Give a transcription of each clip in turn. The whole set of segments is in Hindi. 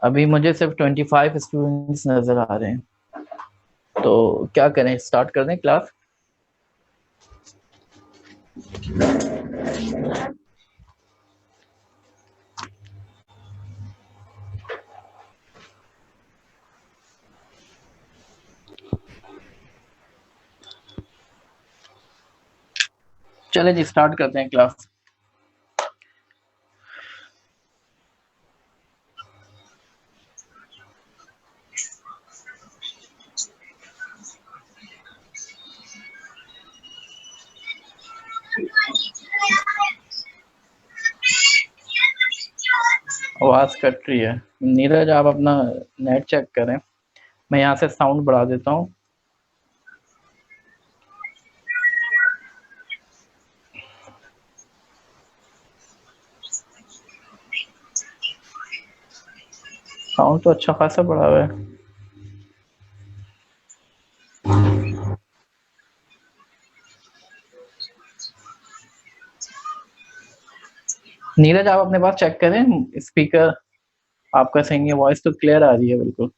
अभी मुझे सिर्फ 25 स्टूडेंट्स नजर आ रहे हैं, तो क्या करें, स्टार्ट कर दें क्लास? चले जी, स्टार्ट करते हैं क्लास। आवाज कट रही है। नीरज, आप अपना नेट चेक करें। मैं यहाँ से साउंड बढ़ा देता हूँ। साउंड तो अच्छा खासा बढ़ा हुआ है। नीरज, आप अपने पास चेक करें, स्पीकर आपका सही है, वॉइस तो क्लियर आ रही है बिल्कुल।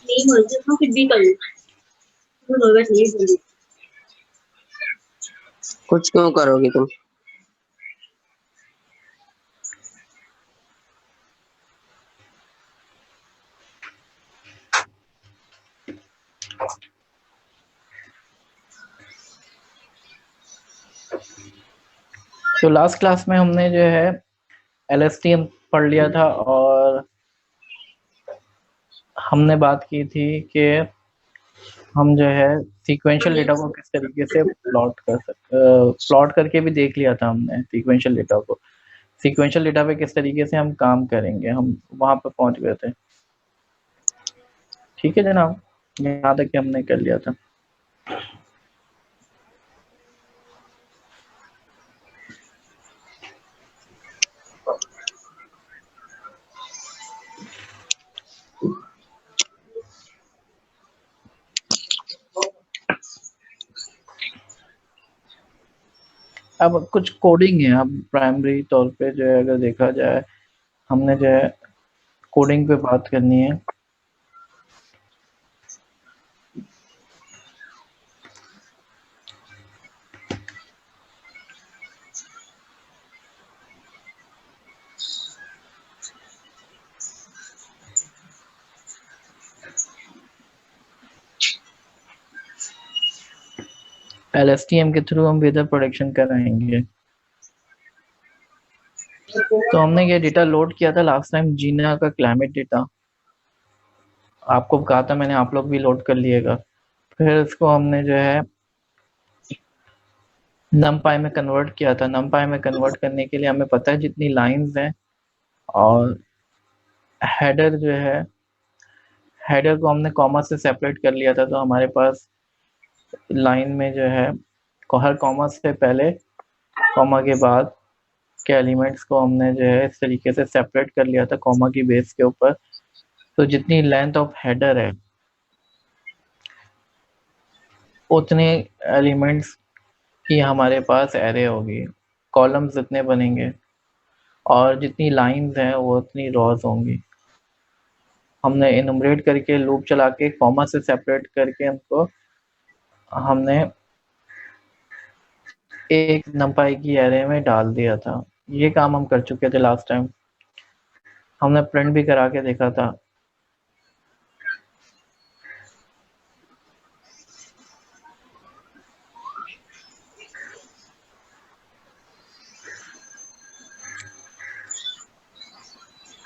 नहीं बोलते तो फिर भी कर कुछ क्यों करोगी तुम? तो लास्ट क्लास में हमने जो है LSTM पढ़ लिया था, और हमने बात की थी कि हम जो है सीक्वेंशियल डेटा को किस तरीके से प्लॉट करके भी देख लिया था हमने सीक्वेंशियल डेटा को। सीक्वेंशियल डेटा पे किस तरीके से हम काम करेंगे, हम वहां पे पहुंच गए थे। ठीक है जनाब, यहाँ तक कि हमने कर लिया था। अब कुछ कोडिंग है। अब प्राइमरी तौर पे जो है अगर देखा जाए, हमने जो है कोडिंग पे बात करनी है। LSTM के थ्रू हम वेदर प्रोडिक्शन कराएंगे। तो हमने ये डेटा लोड किया था लास्ट टाइम, जीना का क्लाइमेट डेटा। आपको कहा था मैंने, आप लोग भी लोड कर लिएगा। फिर इसको हमने जो है numpy में कन्वर्ट किया था। numpy में कन्वर्ट करने के लिए हमें पता है जितनी लाइंस हैं, और हेडर जो है, हेडर को हमने कॉमा से सेपरेट कर लिया था। तो हमारे पास लाइन में जो है हर कॉमा से पहले, कॉमा के बाद के एलिमेंट्स को हमने जो है इस तरीके से सेपरेट कर लिया था कॉमा की बेस के ऊपर। तो जितनी लेंथ ऑफ हेडर है उतने एलिमेंट्स की हमारे पास एरे होगी, कॉलम्स जितने बनेंगे, और जितनी लाइंस हैं वो उतनी रॉज होंगी। हमने इनुमरेट करके लूप चला के कॉमा से सेपरेट करके हमको हमने एक नंपाई की एरे में डाल दिया था। ये काम हम कर चुके थे लास्ट टाइम, हमने प्रिंट भी करा के देखा था।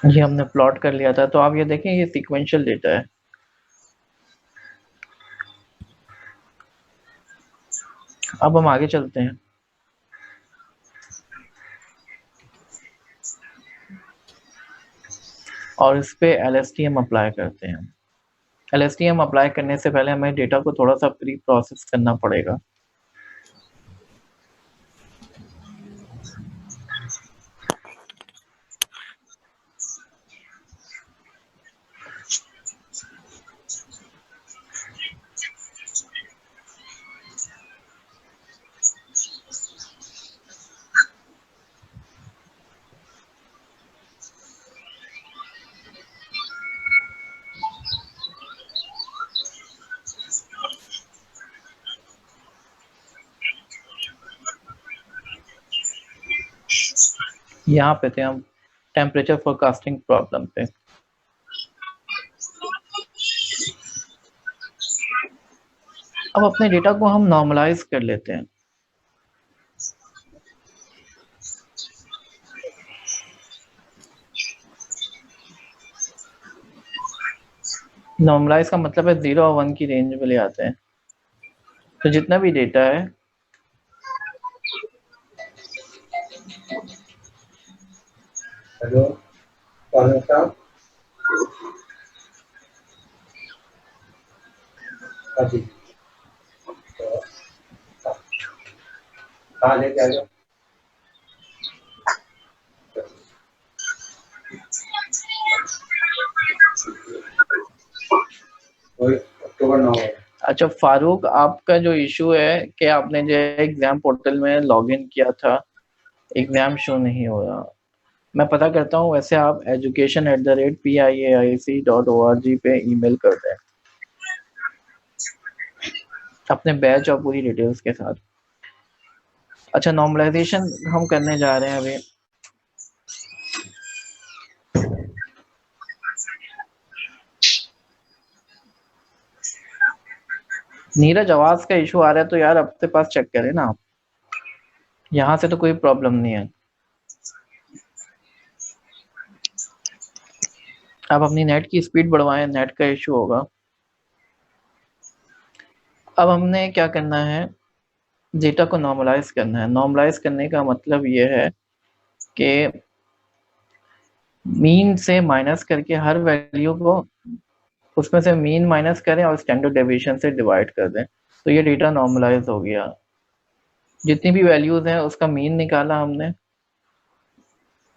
ये हमने प्लॉट कर लिया था। तो आप ये देखें, ये सीक्वेंशियल डेटा है। अब हम आगे चलते हैं और इस पे LSTM अप्लाई करते हैं। LSTM अप्लाई करने से पहले हमें डेटा को थोड़ा सा प्री प्रोसेस करना पड़ेगा। यहाँ पे थे हम टेम्परेचर फोरकास्टिंग प्रॉब्लम पे। अब अपने डेटा को हम नॉर्मलाइज कर लेते हैं। नॉर्मलाइज का मतलब है 0 और 1 की रेंज में ले आते हैं। तो जितना भी डेटा है हेलो, कौन साहब? हाँ जी, कहाँ लेके आ जाओ? वही अक्टूबर 9 है। अच्छा फारूक, आपका जो इशू है कि आपने जो एग्जाम पोर्टल में लॉगिन किया था, एग्जाम शो नहीं हो रहा। मैं पता करता हूँ, वैसे आप education@piaic.org पे ईमेल कर दें अपने बैच और पूरी डिटेल्स के साथ। अच्छा, नॉर्मलाइजेशन हम करने जा रहे हैं अभी। नीरज, आवाज का इशू आ रहा है तो यार अपने पास चेक करें ना आप। यहाँ से तो कोई प्रॉब्लम नहीं है। आप अपनी नेट की स्पीड बढ़वाएं, नेट का इशू होगा। अब हमने क्या करना है, डेटा को नॉर्मलाइज करना है। नॉर्मलाइज करने का मतलब ये है कि मीन से माइनस करके हर वैल्यू को उसमें से मीन माइनस करें और स्टैंडर्ड डेविएशन से डिवाइड कर दें, तो ये डेटा नॉर्मलाइज हो गया। जितनी भी वैल्यूज हैं उसका मीन निकाला हमने,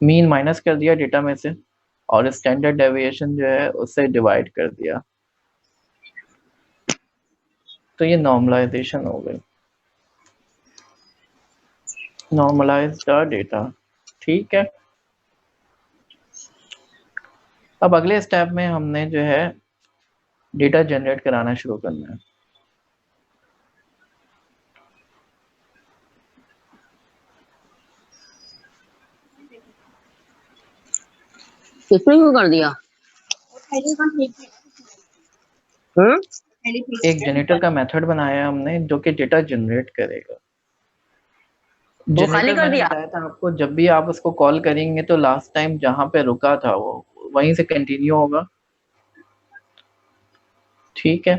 मीन माइनस कर दिया डेटा में से और स्टैंडर्ड डेविएशन जो है उससे डिवाइड कर दिया, तो ये नॉर्मलाइजेशन हो गई। नॉर्मलाइज द डेटा, ठीक है। अब अगले स्टेप में हमने जो है डेटा जनरेट कराना शुरू करना है। इसमें क्यों कर दिया? एक जनरेटर का मेथड बनाया हमने जो कि डेटा जनरेट करेगा। वो खाली जनरेटर कर मैंने दिया? बताया था आपको, जब भी आप उसको कॉल करेंगे तो लास्ट टाइम जहां पे रुका था वो वहीं से कंटिन्यू होगा, ठीक है।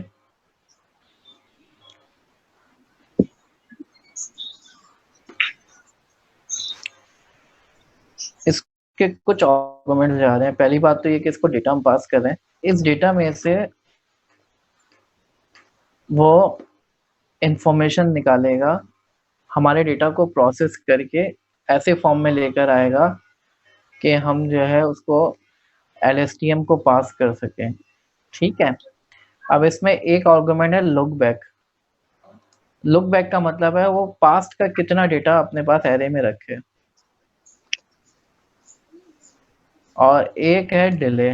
इसके कुछ आर्गुमेंट्स जा रहे हैं। पहली बात तो ये कि इसको डेटा हम पास कर रहे हैं, इस डेटा में से वो इंफॉर्मेशन निकालेगा, हमारे डेटा को प्रोसेस करके ऐसे फॉर्म में लेकर आएगा कि हम जो है उसको LSTM को पास कर सकें, ठीक है। अब इसमें एक आर्गुमेंट है लुक बैक। लुक बैक का मतलब है वो पास्ट का कितना डेटा अपने पास एरे में रखे, और एक है डिले।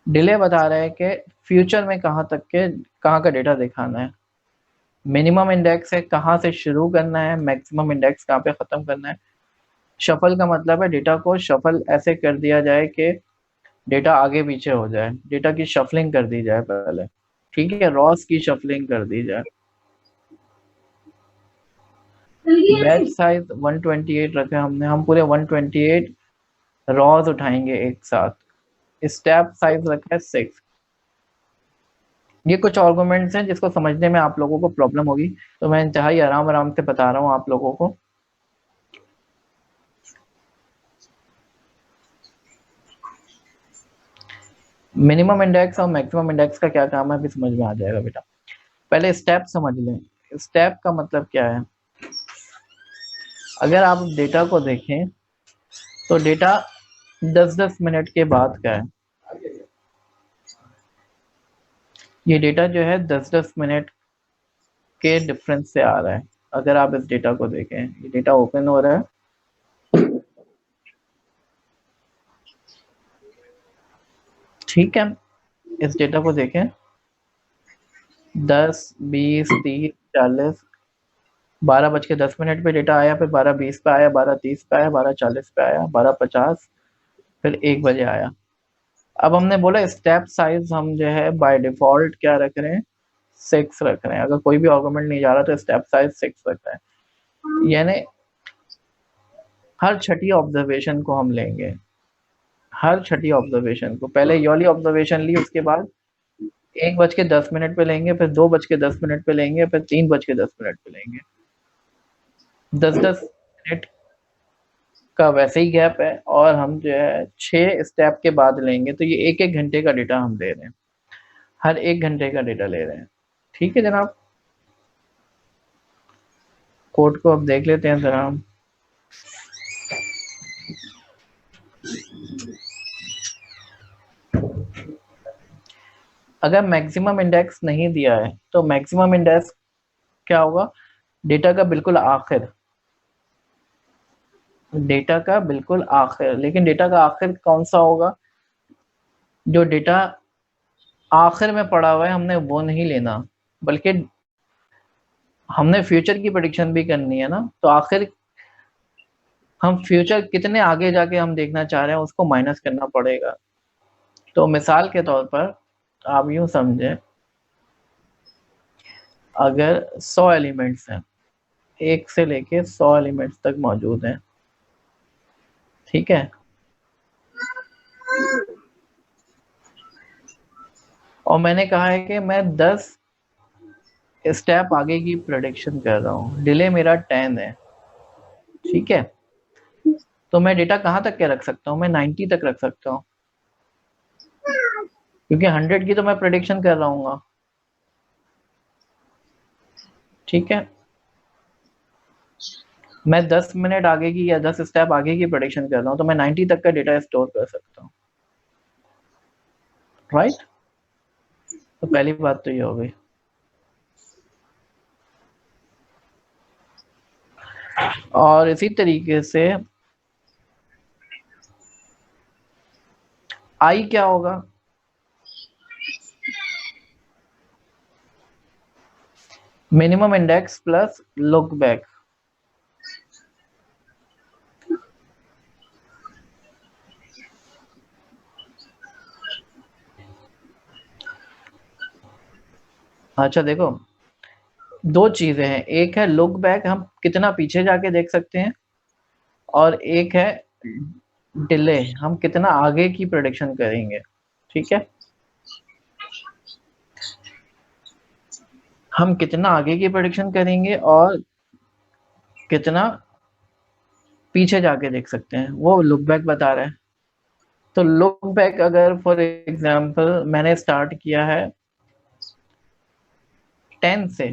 डिले बता रहा है कि फ्यूचर में कहाँ तक के कहाँ का डेटा दिखाना है। मिनिमम इंडेक्स है कहाँ से शुरू करना है, मैक्सिमम इंडेक्स कहाँ पे ख़त्म करना है। शफल का मतलब है डेटा को शफल ऐसे कर दिया जाए कि डेटा आगे पीछे हो जाए, डेटा की शफलिंग कर दी जाए पहले, ठीक है, रॉस की शफलिंग कर दी जाए। बैच साइज 128 रखे हमने, हम पूरे 128 रॉज उठाएंगे एक साथ। स्टेप साइज रखा है 6। ये कुछ आर्गुमेंट्स हैं जिसको समझने में आप लोगों को प्रॉब्लम होगी, तो मैं इंतहाई आराम आराम से बता रहा हूँ आप लोगों को। मिनिमम इंडेक्स और मैक्सिमम इंडेक्स का क्या काम है अभी समझ में आ जाएगा बेटा। पहले स्टेप समझ लें। स्टेप का मतलब क्या है, अगर आप डेटा को देखें तो डेटा 10-10 मिनट के बाद का है। ये डेटा जो है 10-10 मिनट के डिफरेंस से आ रहा है। अगर आप इस डेटा को देखें, ये डेटा ओपन हो रहा है, ठीक है। इस डेटा को देखें 10, 20, 30, 40, 12:10 पे डेटा आया, फिर 12:20 पे आया, 12:30 पे आया, 12:40 पे आया, 12:50, फिर 1 बजे आया। अब हमने बोला स्टेप साइज हम जो है बाय डिफॉल्ट क्या रख रहे हैं, 6 रख रहे हैं। अगर कोई भी आर्गुमेंट नहीं जा रहा तो स्टेप साइज 6 रख रहे हैं, यानी हर छठी ऑब्जर्वेशन को हम लेंगे, हर छठी ऑब्जर्वेशन को। पहले ये वाली ऑब्जर्वेशन ली, उसके बाद 1:10 पे लेंगे, फिर 2:10 पे लेंगे, फिर 3:10 पे लेंगे। 10-10 मिनट का वैसे ही गैप है, और हम जो है 6 स्टेप के बाद लेंगे, तो ये 1-1 घंटे का डेटा हम दे रहे हैं, हर 1 घंटे का डेटा ले रहे हैं। ठीक है जनाब, कोड को अब देख लेते हैं जरा हम। अगर मैक्सिमम इंडेक्स नहीं दिया है तो मैक्सिमम इंडेक्स क्या होगा, डेटा का बिल्कुल आखिर, डेटा का बिल्कुल आखिर। लेकिन डेटा का आखिर कौन सा होगा, जो डेटा आखिर में पड़ा हुआ है हमने वो नहीं लेना, बल्कि हमने फ्यूचर की प्रेडिक्शन भी करनी है ना, तो आखिर हम फ्यूचर कितने आगे जाके हम देखना चाह रहे हैं उसको माइनस करना पड़ेगा। तो मिसाल के तौर पर आप यूं समझें, अगर 100 एलिमेंट्स हैं, 1 से लेके 100 एलिमेंट्स तक मौजूद हैं, ठीक है, और मैंने कहा है कि मैं 10 स्टेप आगे की प्रेडिक्शन कर रहा हूँ, डिले मेरा 10 है, ठीक है, तो मैं डेटा कहाँ तक के रख सकता हूँ, मैं 90 तक रख सकता हूँ, क्योंकि 100 की तो मैं प्रेडिक्शन कर रहा हूँ। ठीक है, मैं 10 मिनट आगे की या 10 स्टेप आगे की प्रेडिक्शन कर रहा हूँ, तो मैं 90 तक का डेटा स्टोर कर सकता हूँ, राइट। तो पहली बात तो ये हो गई। और इसी तरीके से आई क्या होगा, minimum index plus look back. अच्छा देखो, दो चीजें हैं, एक है लुक बैक, हम कितना पीछे जाके देख सकते हैं, और एक है डिले, हम कितना आगे की प्रेडिक्शन करेंगे। ठीक है, हम कितना आगे की प्रेडिक्शन करेंगे और कितना पीछे जाके देख सकते हैं, वो लुक बैक बता रहा है। तो लुक बैक अगर फॉर एग्जांपल मैंने स्टार्ट किया है 10 से,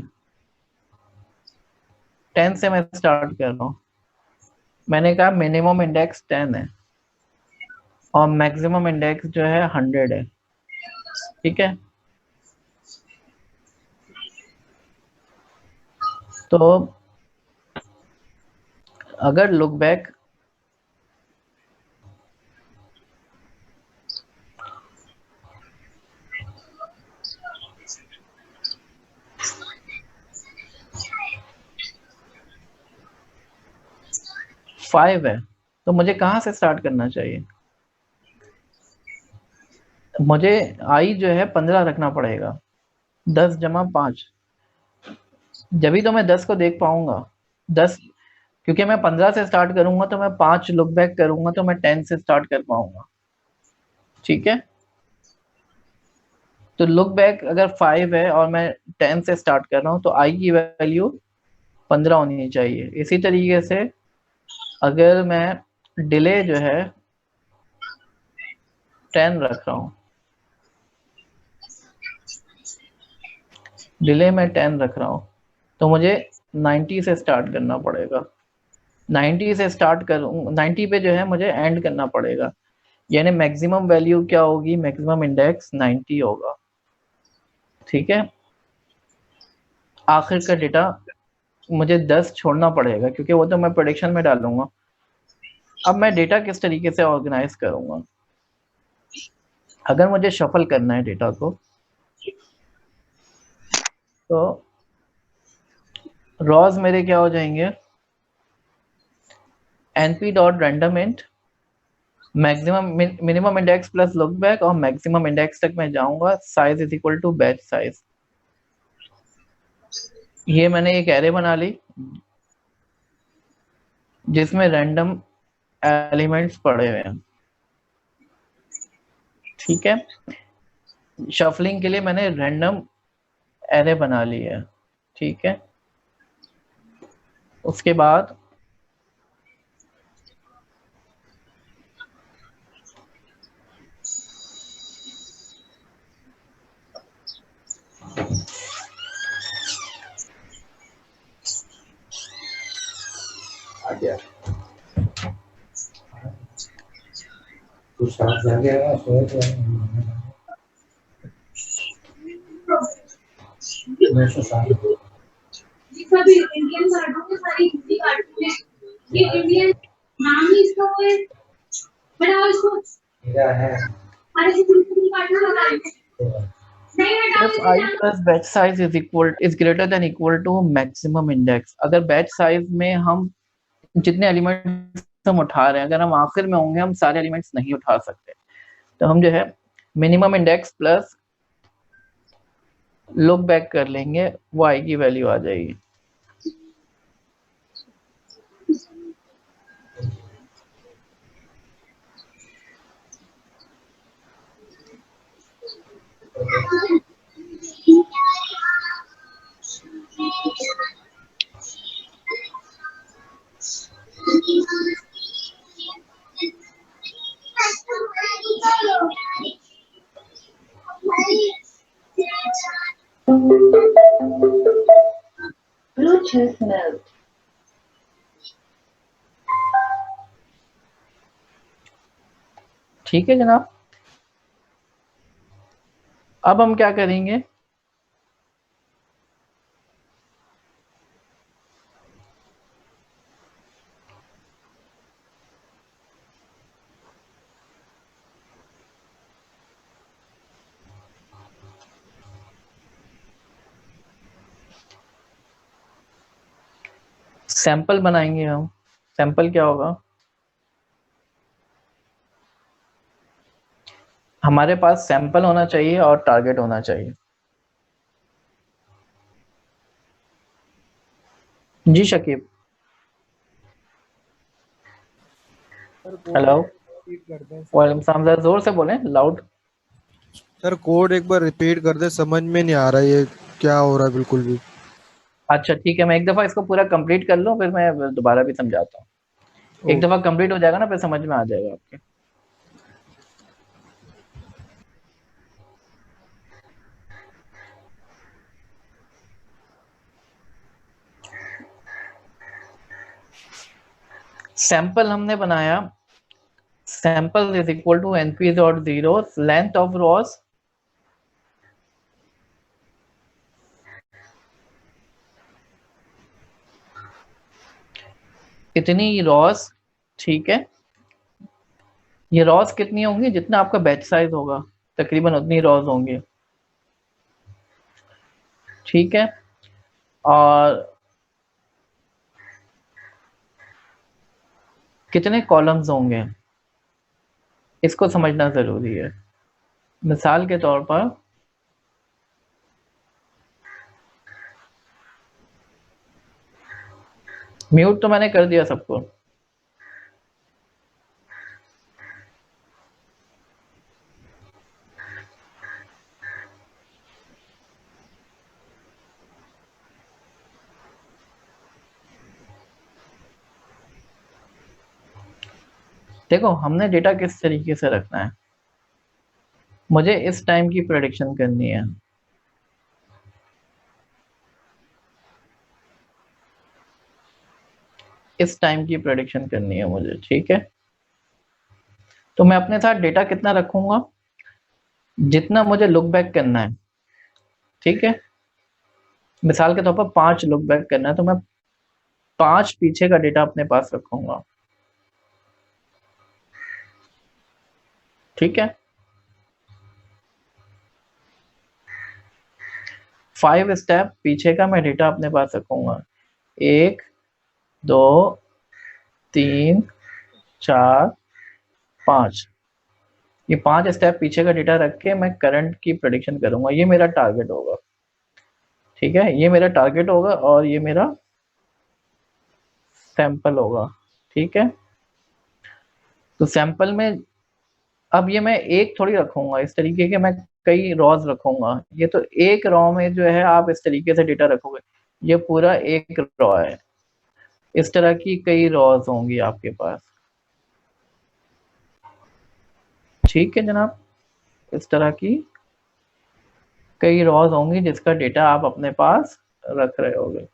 10 से मैं स्टार्ट कर रहा हूँ, मैंने कहा मिनिमम इंडेक्स 10 है और मैक्सिमम इंडेक्स जो है 100 है। ठीक है, तो अगर लुक बैक फाइव है, तो मुझे कहाँ से स्टार्ट करना चाहिए, मुझे आई जो है 15 रखना पड़ेगा, 10 जमा 5, जब तो मैं 10 को देख पाऊंगा। 10, क्योंकि मैं 15 से स्टार्ट करूंगा तो मैं 5 लुक बैक करूंगा तो मैं 10 से स्टार्ट कर पाऊंगा। ठीक है, तो लुक बैक अगर 5 है और मैं 10 से स्टार्ट कर रहा हूँ तो आई की वैल्यू 15 होनी चाहिए। इसी तरीके से अगर मैं डिले जो है 10 रख रहा हूँ, डिले में 10 रख रहा हूँ, तो मुझे 90 से स्टार्ट करना पड़ेगा, 90 से स्टार्ट करूँ, 90 पे जो है मुझे एंड करना पड़ेगा, यानी मैक्सिमम वैल्यू क्या होगी, मैक्सिमम इंडेक्स 90 होगा। ठीक है, आखिर का डेटा मुझे 10 छोड़ना पड़ेगा क्योंकि वो तो मैं प्रेडिक्शन में डालूंगा। अब मैं डेटा किस तरीके से ऑर्गेनाइज करूंगा, अगर मुझे शफल करना है डेटा को, तो रॉज मेरे क्या हो जाएंगे, np dot random int maximum minimum index plus look back, और मैक्सिमम इंडेक्स तक मैं जाऊंगा, size is equal to batch size. ये मैंने एक एरे बना ली जिसमें रैंडम एलिमेंट्स पड़े हुए हैं, ठीक है। शफलिंग के लिए मैंने रैंडम एरे बना ली है, ठीक है। उसके बाद आ गया तू साथ जाके ना सोए तो मैं तो साथ सभी इंडियन कार्टून के सारे हिंदी कार्टून है, ये इंडियन नाम ही इसका वो है, बनाओ इसको। मेरा है अरे ये हिंदी कार्टून लगा है, नहीं हटाओ if इसे I जाओ। plus batch size is greater than equal to maximum index, अगर बैच साइज में हम जितने एलिमेंट्स हम उठा रहे हैं, अगर हम आखिर में होंगे हम सारे एलिमेंट्स नहीं उठा सकते, तो हम जो है minimum index plus look back कर लेंगे, वो आई की वैल्यू आ जाएगी। Bluetooth mode. ठीक है जनाब, अब हम क्या करेंगे, सैंपल बनाएंगे हम। सैंपल क्या होगा, हमारे पास सैंपल होना चाहिए और टारगेट होना चाहिए। जी शकीब, हेलो, रिपीट कर दें सर। वालेकुम सलाम, जरा जोर से बोलें, लाउड। सर कोड एक बार रिपीट कर दे, समझ में नहीं आ रहा ये क्या हो रहा है बिल्कुल भी। अच्छा ठीक है, मैं एक दफ़ा इसको पूरा कंप्लीट कर लूँ, फिर मैं दोबारा भी समझाता हूँ। एक ओ, दफ़ा कंप्लीट हो जाएगा ना, फिर समझ में आ जाएगा आपके। सैंपल हमने बनाया, sample is equal to np dot zero length of rows इतनी रॉस, ठीक है। ये रॉस कितनी होंगी, जितना आपका बैच साइज होगा तकरीबन उतनी रॉस होंगी, ठीक है। और कितने कॉलम्स होंगे इसको समझना ज़रूरी है। मिसाल के तौर पर म्यूट तो मैंने कर दिया सबको, देखो हमने डेटा किस तरीके से रखना है, मुझे इस टाइम की प्रेडिक्शन करनी है। इस टाइम की प्रेडिक्शन करनी है मुझे, ठीक है। तो मैं अपने साथ डेटा कितना रखूंगा, जितना मुझे लुक बैक करना है, ठीक है। मिसाल के तौर पर 5 लुक बैक करना है, तो मैं 5 पीछे का डेटा अपने पास रखूंगा, ठीक है। 5 स्टेप पीछे का मैं डेटा अपने पास रखूंगा, 1 2 3 4 5, ये 5 स्टेप पीछे का डेटा रख के मैं करंट की प्रेडिक्शन करूंगा। ये मेरा टारगेट होगा, ठीक है, ये मेरा टारगेट होगा और ये मेरा सैंपल होगा, ठीक है। तो सैंपल में अब ये मैं एक थोड़ी रखूंगा, इस तरीके के मैं कई रॉज रखूंगा। ये तो एक रॉ में जो है आप इस तरीके से डेटा रखोगे, ये पूरा एक रॉ है। इस तरह की कई रॉज होंगी आपके पास, ठीक है जनाब। इस तरह की कई रॉज होंगी जिसका डेटा आप अपने पास रख रहे होगे।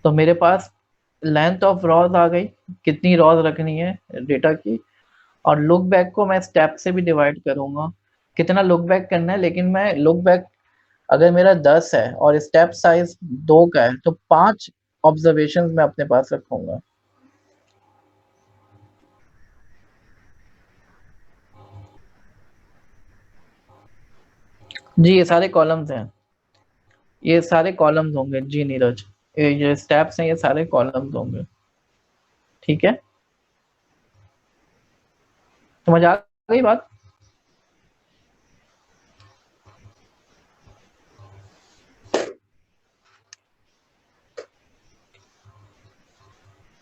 तो मेरे पास लेंथ ऑफ रॉज आ गई, कितनी रॉज रखनी है डेटा की। और लुक बैक को मैं स्टेप से भी डिवाइड करूंगा, कितना लुक बैक करना है। लेकिन मैं लुक बैक अगर मेरा 10 है और स्टेप साइज 2 का है तो 5 ऑब्जर्वेशन मैं अपने पास रखूंगा। जी ये सारे कॉलम्स हैं, ये सारे कॉलम्स होंगे जी नीरज, ये स्टेप्स हैं, ये सारे कॉलम्स होंगे, ठीक है। समझ आ गई बात?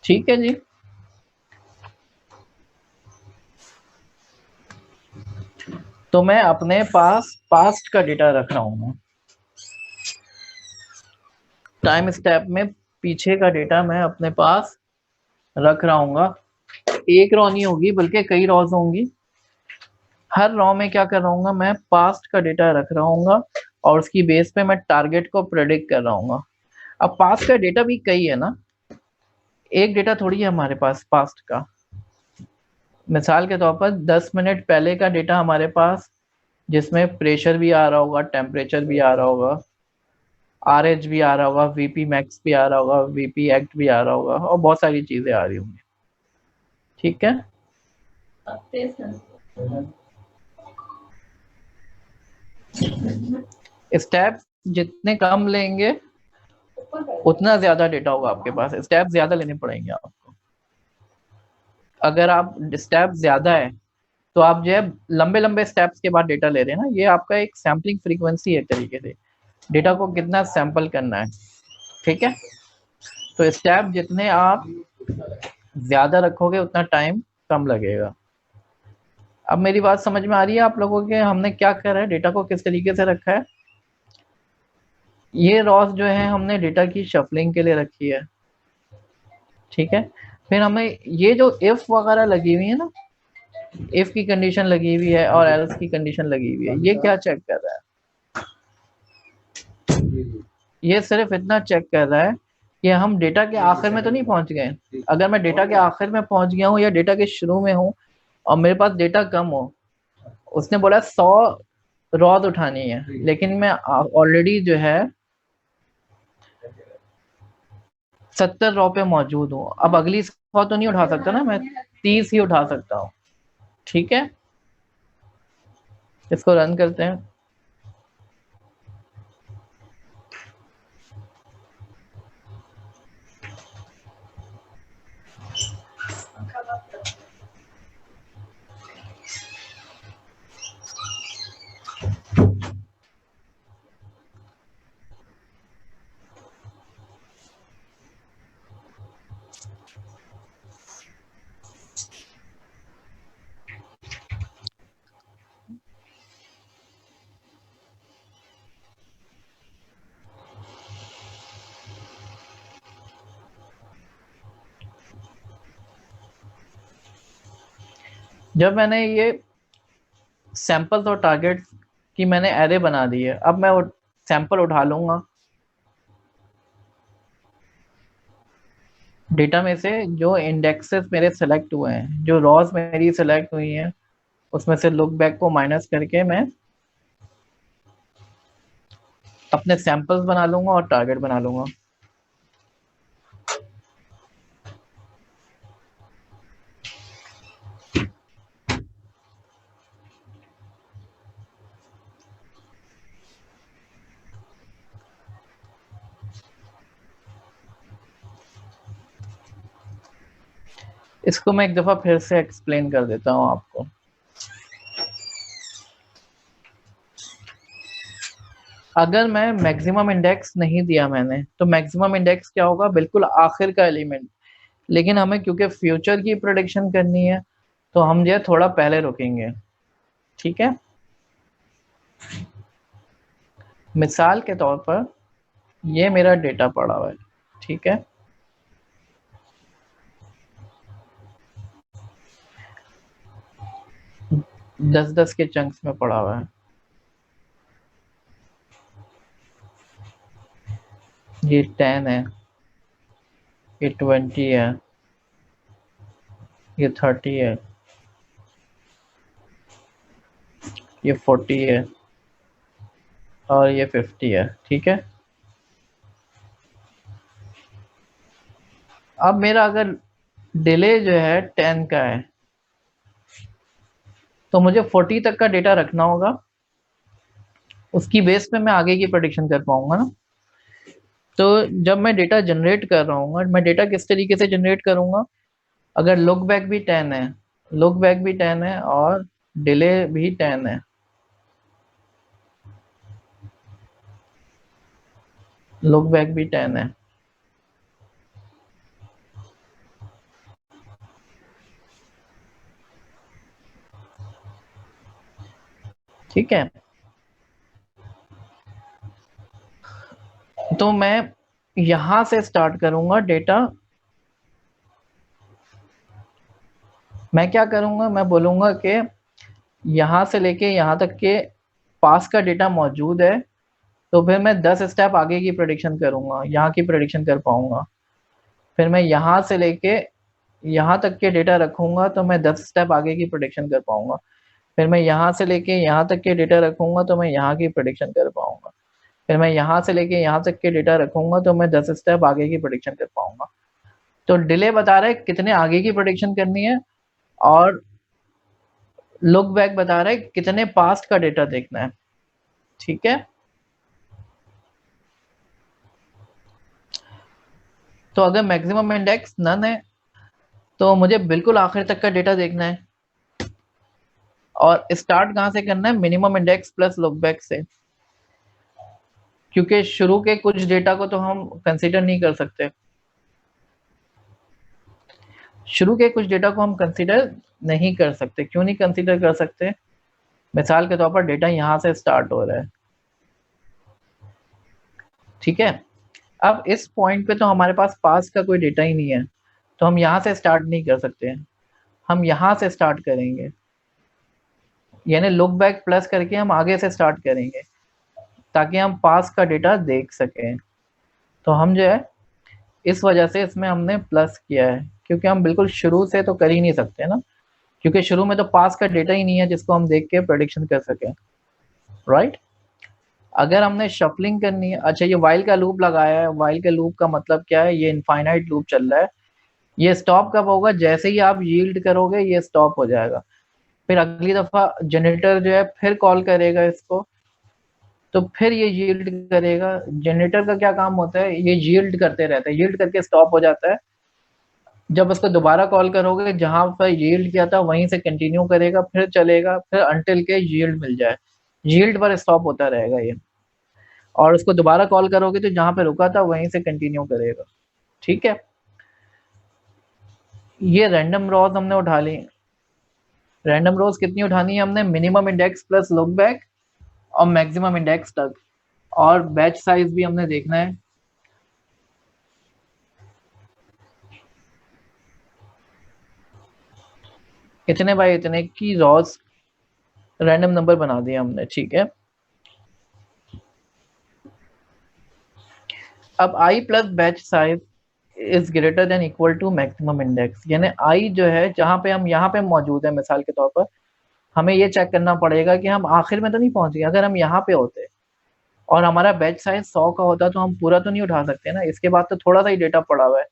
ठीक है जी। तो मैं अपने पास पास्ट का डेटा रख रहा हूँ, टाइम स्टेप में पीछे का डेटा मैं अपने पास रख रहा हूँ। एक रॉ नहीं होगी बल्कि कई रॉज होंगी। हर रॉ में क्या कर रहा हूँ मैं पास्ट का डेटा रख रहा हूँ और उसकी बेस पे मैं टारगेट को प्रेडिक्ट कर रहा हूँ। अब पास्ट का डेटा भी कई है ना, एक डेटा थोड़ी है हमारे पास पास्ट का। मिसाल के तौर पर 10 मिनट पहले का डेटा हमारे पास, जिसमें प्रेशर भी आ रहा होगा, टेम्परेचर भी आ रहा होगा, RH भी आ रहा होगा, VP मैक्स भी आ रहा होगा, VP एक्ट भी आ रहा होगा और बहुत सारी चीजें आ रही होंगी, ठीक है। स्टेप जितने कम लेंगे उतना ज्यादा डेटा होगा आपके पास, स्टेप ज्यादा लेने पड़ेंगे आपको। अगर आप स्टेप ज्यादा है तो आप जो है लंबे लंबे स्टेप्स के बाद डेटा ले रहे हैं ना, ये आपका एक सैम्पलिंग फ्रीक्वेंसी है, एक तरीके से डेटा को कितना सैंपल करना है, ठीक है। तो स्टेप जितने आप ज्यादा रखोगे उतना टाइम कम लगेगा। अब मेरी बात समझ में आ रही है आप लोगों के, हमने क्या करा है, डेटा को किस तरीके से रखा है। ये रॉस जो है हमने डेटा की शफलिंग के लिए रखी है, ठीक है। फिर हमें ये जो इफ वगैरह लगी हुई है ना, इफ की कंडीशन लगी हुई है और एल्स की कंडीशन लगी हुई है, ये क्या चेक कर रहा है, ये सिर्फ इतना चेक कर रहा है कि हम डेटा के आखिर में तो नहीं पहुंच गए। अगर मैं डेटा के आखिर में पहुंच गया हूँ या डेटा के शुरू में हूँ और मेरे पास डेटा कम हो, उसने बोला 100 रॉद उठानी है लेकिन मैं ऑलरेडी जो है 70 रॉ पे मौजूद हूँ, अब अगली 100 तो नहीं उठा सकता ना, मैं 30 ही उठा सकता हूँ, ठीक है। इसको रन करते हैं। जब मैंने ये सैंपल्स और टारगेट की मैंने एरे बना दी है, अब मैं सैंपल उठा लूंगा डेटा में से, जो इंडेक्सेस मेरे सेलेक्ट हुए हैं, जो रॉज मेरी सेलेक्ट हुई हैं, उसमें से लुक बैक को माइनस करके मैं अपने सैंपल्स बना लूंगा और टारगेट बना लूंगा। इसको मैं एक दफा फिर से एक्सप्लेन कर देता हूँ आपको। अगर मैं मैक्सिमम इंडेक्स नहीं दिया मैंने, तो मैक्सिमम इंडेक्स क्या होगा, बिल्कुल आखिर का एलिमेंट। लेकिन हमें क्योंकि फ्यूचर की प्रेडिक्शन करनी है, तो हम जो है थोड़ा पहले रुकेंगे। ठीक है, मिसाल के तौर पर ये मेरा डेटा पड़ा हुआ है, ठीक है। दस 10 के चंक्स में पड़ा हुआ है। ये 10 है, ये 20 है, ये 30 है, ये 40 है और ये 50 है। ठीक है, अब मेरा अगर डिले जो है 10 का है, तो मुझे 40 तक का डेटा रखना होगा, उसकी बेस पे मैं आगे की प्रेडिक्शन कर पाऊंगा ना। तो जब मैं डेटा जनरेट कर रहा हूँ, मैं डेटा किस तरीके से जनरेट करूंगा, अगर लुक बैक भी 10 है, लुक बैक भी 10 है और डिले भी 10 है, लुक बैक भी 10 है, ठीक है। तो मैं यहां से स्टार्ट करूंगा डेटा। मैं क्या करूंगा, मैं बोलूंगा कि यहां से लेके यहां तक के पास का डेटा मौजूद है, तो फिर मैं 10 स्टेप आगे की प्रेडिक्शन करूंगा, यहाँ की प्रेडिक्शन कर पाऊंगा। फिर मैं यहाँ से लेके यहाँ तक के डेटा रखूंगा, तो मैं 10 स्टेप आगे की प्रेडिक्शन कर पाऊंगा। फिर मैं यहाँ से लेके यहाँ तक के डेटा रखूंगा, तो मैं यहाँ की प्रेडिक्शन कर पाऊंगा। फिर मैं यहाँ से लेके यहाँ तक के डेटा रखूंगा, तो मैं 10 स्टेप आगे की प्रेडिक्शन कर पाऊंगा। तो डिले बता रहा है कितने आगे की प्रेडिक्शन करनी है, और लुक बैक बता रहा है कितने पास्ट का डेटा देखना है। ठीक है, तो अगर मैक्सिमम इंडेक्स नन है, तो मुझे बिल्कुल आखिर तक का डेटा देखना है। और स्टार्ट कहाँ से करना है, minimum index plus look back से, क्योंकि शुरू के कुछ डेटा को तो हम कंसीडर नहीं कर सकते। शुरू के कुछ डेटा को हम कंसीडर नहीं कर सकते। क्यों नहीं कंसीडर कर सकते, मिसाल के तौर पर डेटा यहाँ से स्टार्ट हो रहा है, ठीक है। अब इस पॉइंट पे तो हमारे पास पास का कोई डेटा ही नहीं है, तो हम यहाँ से स्टार्ट नहीं कर सकते, हम यहाँ से स्टार्ट करेंगे, यानी लुक बैक प्लस करके हम आगे से स्टार्ट करेंगे, ताकि हम पास का डेटा देख सकें। तो हम जो है इस वजह से इसमें हमने प्लस किया है, क्योंकि हम बिल्कुल शुरू से तो कर ही नहीं सकते ना, क्योंकि शुरू में तो पास का डेटा ही नहीं है जिसको हम देख के प्रेडिक्शन कर सकें, राइट। अगर हमने शफलिंग करनी है, अच्छा ये वाइल का लूप लगाया है, वाइल के लूप का मतलब क्या है, ये इनफाइनाइट लूप चल रहा है। ये स्टॉप कब होगा, जैसे ही आप यील्ड करोगे ये स्टॉप हो जाएगा। फिर अगली दफा जनरेटर जो है फिर कॉल करेगा इसको, तो फिर ये यील्ड करेगा। जनरेटर का क्या काम होता है, ये यील्ड करते रहता है, यील्ड करके स्टॉप हो जाता है। जब उसको दोबारा कॉल करोगे, जहां पर यील्ड किया था वहीं से कंटिन्यू करेगा, फिर चलेगा, फिर अंटिल के यील्ड मिल जाए, यील्ड पर स्टॉप होता रहेगा ये। और उसको दोबारा कॉल करोगे तो जहां पे रुका था वहीं से कंटिन्यू करेगा, ठीक है। ये रैंडम रॉज हमने उठा ली। रैंडम रॉज कितनी उठानी है हमने, minimum index plus look back और मैक्सिमम इंडेक्स तक, और बैच साइज भी हमने देखना है। इतने बाय इतने की रॉज रैंडम नंबर बना दिया हमने, ठीक है। अब i plus batch size is greater than equal to maximum index, यानी आई जो है जहां पे हम यहाँ पे मौजूद है, मिसाल के तौर पर हमें ये चेक करना पड़ेगा कि हम आखिर में तो नहीं पहुंच गए। अगर हम यहाँ पे होते और हमारा बैच साइज 100 का होता, तो हम पूरा तो नहीं उठा सकते ना, इसके बाद तो थोड़ा सा ही डेटा पड़ा हुआ है,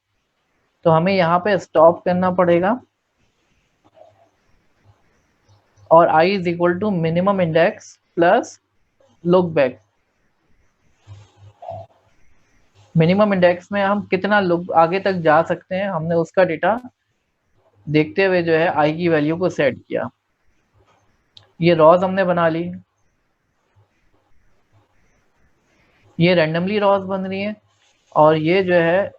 तो हमें यहाँ पे स्टॉप करना पड़ेगा। और i is equal to minimum index plus look back. Minimum index में हम कितना लुक आगे तक जा सकते हैं, हमने उसका डेटा देखते हुए जो है आई की वैल्यू को सेट किया। ये रॉज हमने बना ली, ये रैंडमली रॉज बन रही है, और ये जो है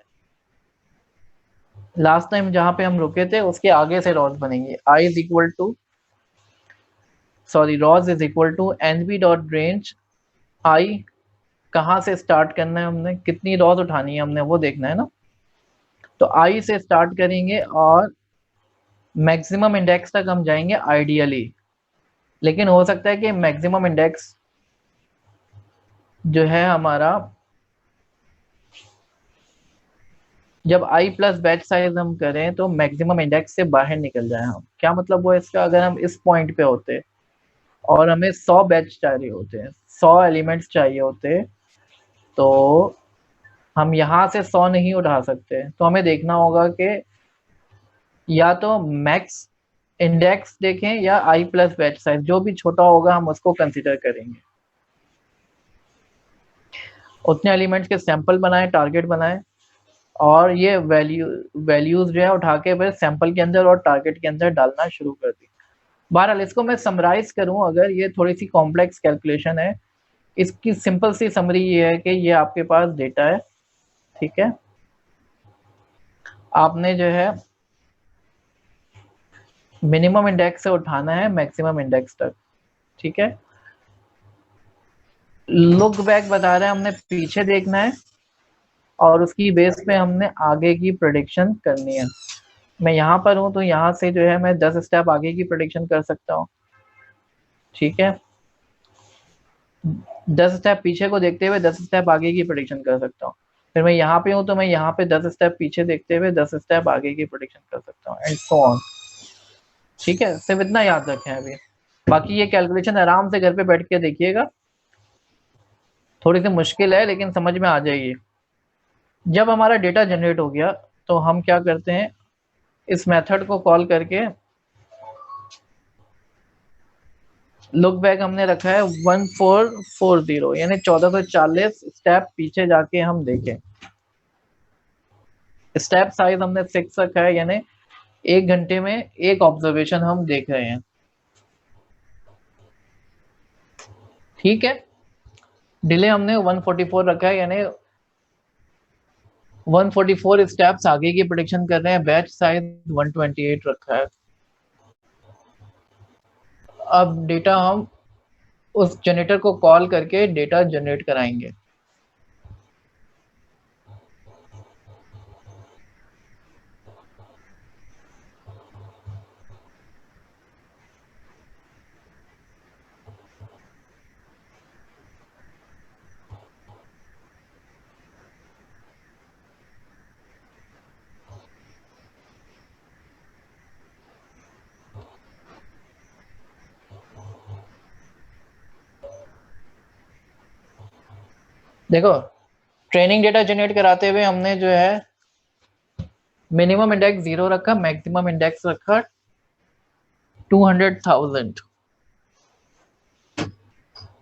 लास्ट टाइम जहां पे हम रुके थे उसके आगे से रॉज बनेंगे। I is equal to rows is equal to NB dot range i, कहाँ से स्टार्ट करना है, हमने कितनी रॉज उठानी है हमने वो देखना है ना। तो आई से स्टार्ट करेंगे और मैक्सिमम इंडेक्स तक हम जाएंगे आइडियली, लेकिन हो सकता है कि मैक्सिमम इंडेक्स जो है हमारा, जब आई प्लस बैच साइज हम करें तो मैक्सिमम इंडेक्स से बाहर निकल जाए हम। क्या मतलब हुआ इसका, अगर हम इस पॉइंट पे होते और हमें 100 बैच चाहिए होते हैं, 100 एलिमेंट्स चाहिए होते, तो हम यहाँ से 100 नहीं उठा सकते। तो हमें देखना होगा कि या तो मैक्स इंडेक्स देखें या आई प्लस बैच साइज, जो भी छोटा होगा हम उसको कंसिडर करेंगे। उतने एलिमेंट्स के सैंपल बनाए, टारगेट बनाए, और ये वैल्यूज जो है उठा के फिर सैंपल के अंदर और टारगेट के अंदर डालना शुरू कर दी। बहरहाल इसको मैं समराइज करूं, अगर ये थोड़ी सी कॉम्प्लेक्स कैलकुलेशन है, इसकी सिंपल सी समरी ये है कि ये आपके पास डेटा है, ठीक है, आपने जो है मिनिमम इंडेक्स से उठाना है मैक्सिमम इंडेक्स तक, ठीक है। लुक बैक बता रहे हैं हमने पीछे देखना है और उसकी बेस पे हमने आगे की प्रेडिक्शन करनी है। मैं यहाँ पर हूँ तो यहाँ से जो है मैं 10 स्टेप आगे की प्रेडिक्शन कर सकता हूँ, ठीक है। 10 स्टेप पीछे को देखते हुए 10 स्टेप आगे की प्रेडिक्शन कर सकता हूँ। फिर मैं यहाँ पे हूँ तो मैं यहाँ पे 10 स्टेप पीछे देखते हुए 10 स्टेप आगे की प्रेडिक्शन कर सकता हूँ, एंड सो ऑन, ठीक है। सिर्फ इतना याद रखें अभी, बाकी ये कैलकुलेशन आराम से घर पे बैठ के देखिएगा, थोड़ी सी मुश्किल है लेकिन समझ में आ जाएगी। जब हमारा डेटा जनरेट हो गया तो हम क्या करते हैं, इस मेथड को कॉल करके लुक बैक हमने रखा है 1440, यानी 1440 स्टेप पीछे जाके हम देखें। स्टेप साइज हमने 6 रखा है, यानी 1 घंटे में एक ऑब्जर्वेशन हम देख रहे हैं, ठीक है। डिले हमने 144 रखा है, यानी 144 स्टेप्स आगे की प्रेडिक्शन कर रहे हैं। बैच साइज 128 रखा है। अब डेटा हम उस जनरेटर को कॉल करके डेटा जनरेट कराएंगे। देखो, ट्रेनिंग डेटा जनरेट कराते हुए हमने जो है मिनिमम इंडेक्स 0 रखा, मैक्सिमम इंडेक्स रखा 200,000।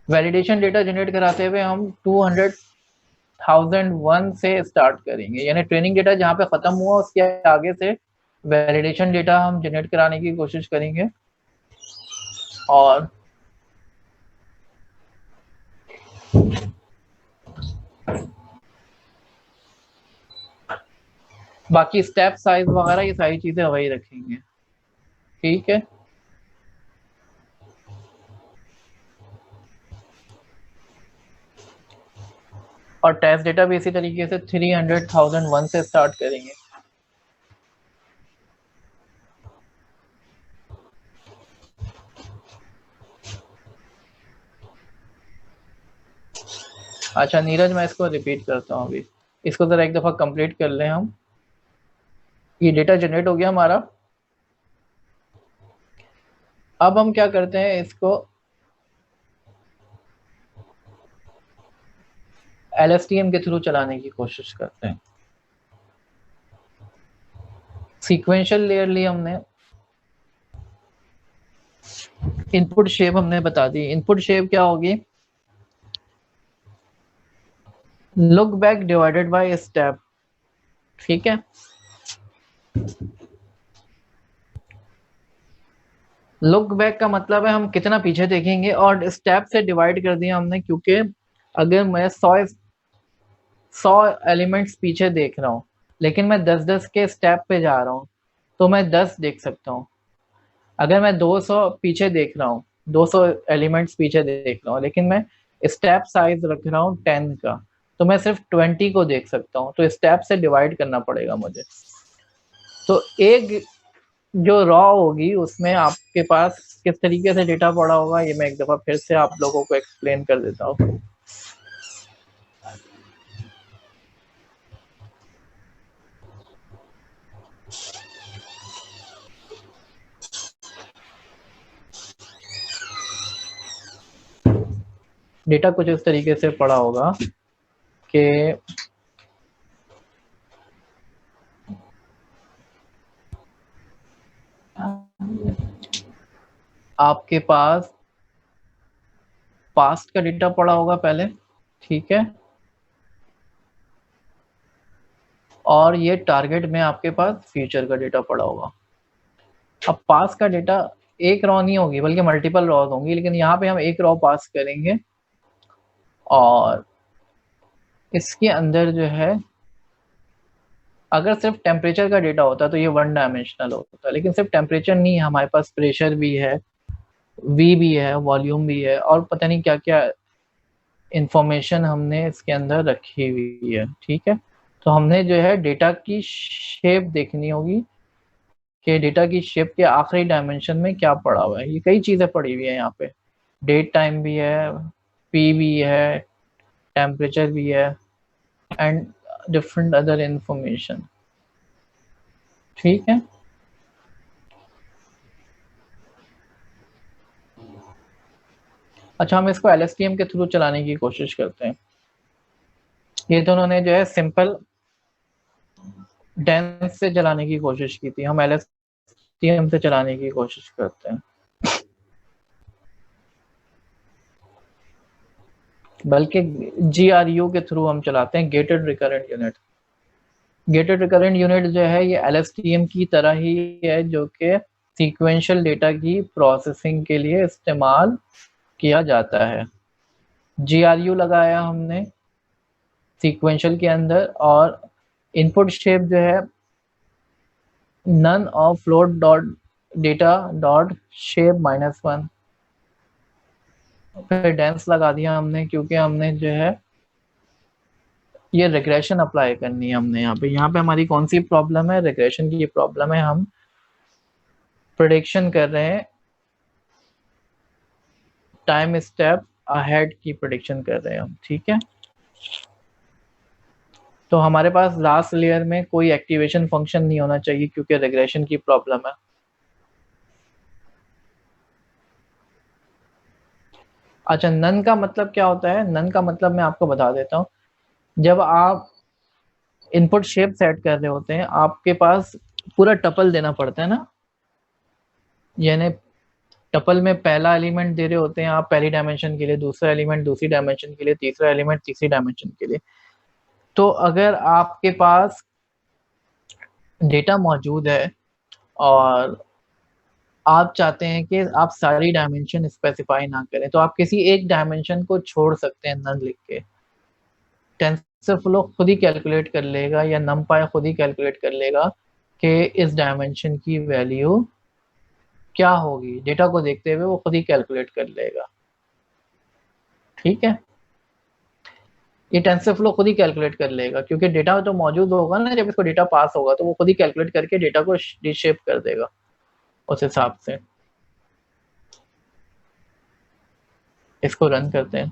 वैलिडेशन डेटा जनरेट कराते हुए हम 200,001 से स्टार्ट करेंगे, यानी ट्रेनिंग डेटा जहाँ पे खत्म हुआ उसके आगे से वैलिडेशन डेटा हम जनरेट कराने की कोशिश करेंगे। और बाकी स्टेप साइज वगैरह ये सारी चीजें वही रखेंगे, ठीक है। और टेस्ट डेटा भी इसी तरीके से 300,001 से स्टार्ट करेंगे। अच्छा नीरज, मैं इसको रिपीट करता हूँ अभी, इसको जरा एक दफा कंप्लीट कर लें हम। ये डेटा जनरेट हो गया हमारा। अब हम क्या करते हैं, इसको LSTM के थ्रू चलाने की कोशिश करते हैं। सीक्वेंशियल लेयर ली हमने, इनपुट शेप हमने बता दी। इनपुट शेप क्या होगी, look back divided by step, ठीक है। लुक बैक का मतलब है हम कितना पीछे देखेंगे, और स्टेप से डिवाइड कर दिया हमने, क्योंकि अगर मैं 100 एलिमेंट्स पीछे देख रहा हूँ लेकिन मैं 10-10 के स्टेप पे जा रहा हूँ तो मैं 10 देख सकता हूँ। अगर मैं 200 पीछे देख रहा हूँ, 200 एलिमेंट्स पीछे देख रहा हूँ लेकिन मैं स्टेप साइज रख रहा हूँ 10 का, तो मैं सिर्फ 20 को देख सकता हूँ। तो स्टेप से डिवाइड करना पड़ेगा मुझे। तो एक जो रॉ होगी उसमें आपके पास किस तरीके से डेटा पड़ा होगा, ये मैं एक दफा फिर से आप लोगों को एक्सप्लेन कर देता हूँ। डेटा कुछ इस तरीके से पड़ा होगा कि आपके पास पास्ट का डेटा पड़ा होगा पहले, ठीक है, और ये टारगेट में आपके पास फ्यूचर का डेटा पड़ा होगा। अब पास का डेटा एक रॉ नहीं होगी बल्कि मल्टीपल रॉज होंगी, लेकिन यहाँ पे हम एक रॉ पास करेंगे और इसके अंदर जो है अगर सिर्फ टेम्परेचर का डेटा होता तो ये 1 डायमेंशनल होता, लेकिन सिर्फ टेम्परेचर नहीं है, हमारे पास प्रेशर भी है, वी भी है, वॉल्यूम भी है, और पता नहीं क्या क्या इंफॉर्मेशन हमने इसके अंदर रखी हुई है, ठीक है। तो हमने जो है डेटा की शेप देखनी होगी कि डेटा की शेप के आखिरी डायमेंशन में क्या पड़ा हुआ है। ये कई चीज़ें पड़ी हुई है यहाँ पे, डेट टाइम भी है, पी भी है, टेम्परेचर भी है, एंड डिफरेंट अदर इंफॉर्मेशन, ठीक है। अच्छा, हम इसको LSTM के थ्रू चलाने की कोशिश करते हैं। ये तो उन्होंने जो है सिंपल डेंस से चलाने की कोशिश की थी, हम LSTM से चलाने की कोशिश करते हैं, बल्कि GRU के थ्रू हम चलाते हैं, gated recurrent unit. Gated recurrent unit जो है ये LSTM की तरह ही है, जो कि सीक्वेंशियल डेटा की प्रोसेसिंग के लिए इस्तेमाल किया जाता है। GRU लगाया हमने सीक्वेंशियल के अंदर, और इनपुट शेप जो है none of float dot data dot shape -1। फिर डेंस लगा दिया हमने, क्योंकि हमने जो है ये रिग्रेशन अप्लाई करनी है हमने यहाँ पे हमारी कौन सी प्रॉब्लम है, रिग्रेशन की प्रॉब्लम है। हम प्रेडिक्शन कर रहे हैं, टाइम स्टेप अहेड की प्रेडिक्शन कर रहे हैं हम, ठीक है। तो हमारे पास लास्ट लेयर में कोई एक्टिवेशन फंक्शन नहीं होना चाहिए, क्योंकि रिग्रेशन की प्रॉब्लम है। अच्छा, नन का मतलब क्या होता है? नन का मतलब मैं आपको बता देता हूँ। जब आप इनपुट शेप सेट कर रहे होते हैं, आपके पास पूरा टपल देना पड़ता है ना, यानी टपल में पहला एलिमेंट दे रहे होते हैं आप पहली डायमेंशन के लिए, दूसरा एलिमेंट दूसरी डायमेंशन के लिए, तीसरा एलिमेंट तीसरी डायमेंशन के लिए। तो अगर आपके पास डेटा मौजूद है और आप चाहते हैं कि आप सारी डायमेंशन स्पेसिफाई ना करें, तो आप किसी एक डायमेंशन को छोड़ सकते हैं नन लिख के। टेंसरफ्लो खुद ही कैलकुलेट कर लेगा, या नमपाई खुद ही कैलकुलेट कर लेगा कि इस डायमेंशन की वैल्यू क्या होगी। डेटा को देखते हुए वो खुद ही कैलकुलेट कर लेगा, ठीक है। ये टेंसरफ्लो खुद ही कैलकुलेट कर लेगा, क्योंकि डेटा तो मौजूद होगा ना, जब इसको डेटा पास होगा तो वो खुद ही कैलकुलेट करके डेटा को रीशेप कर देगा उस हिसाब से। इसको रन करते हैं।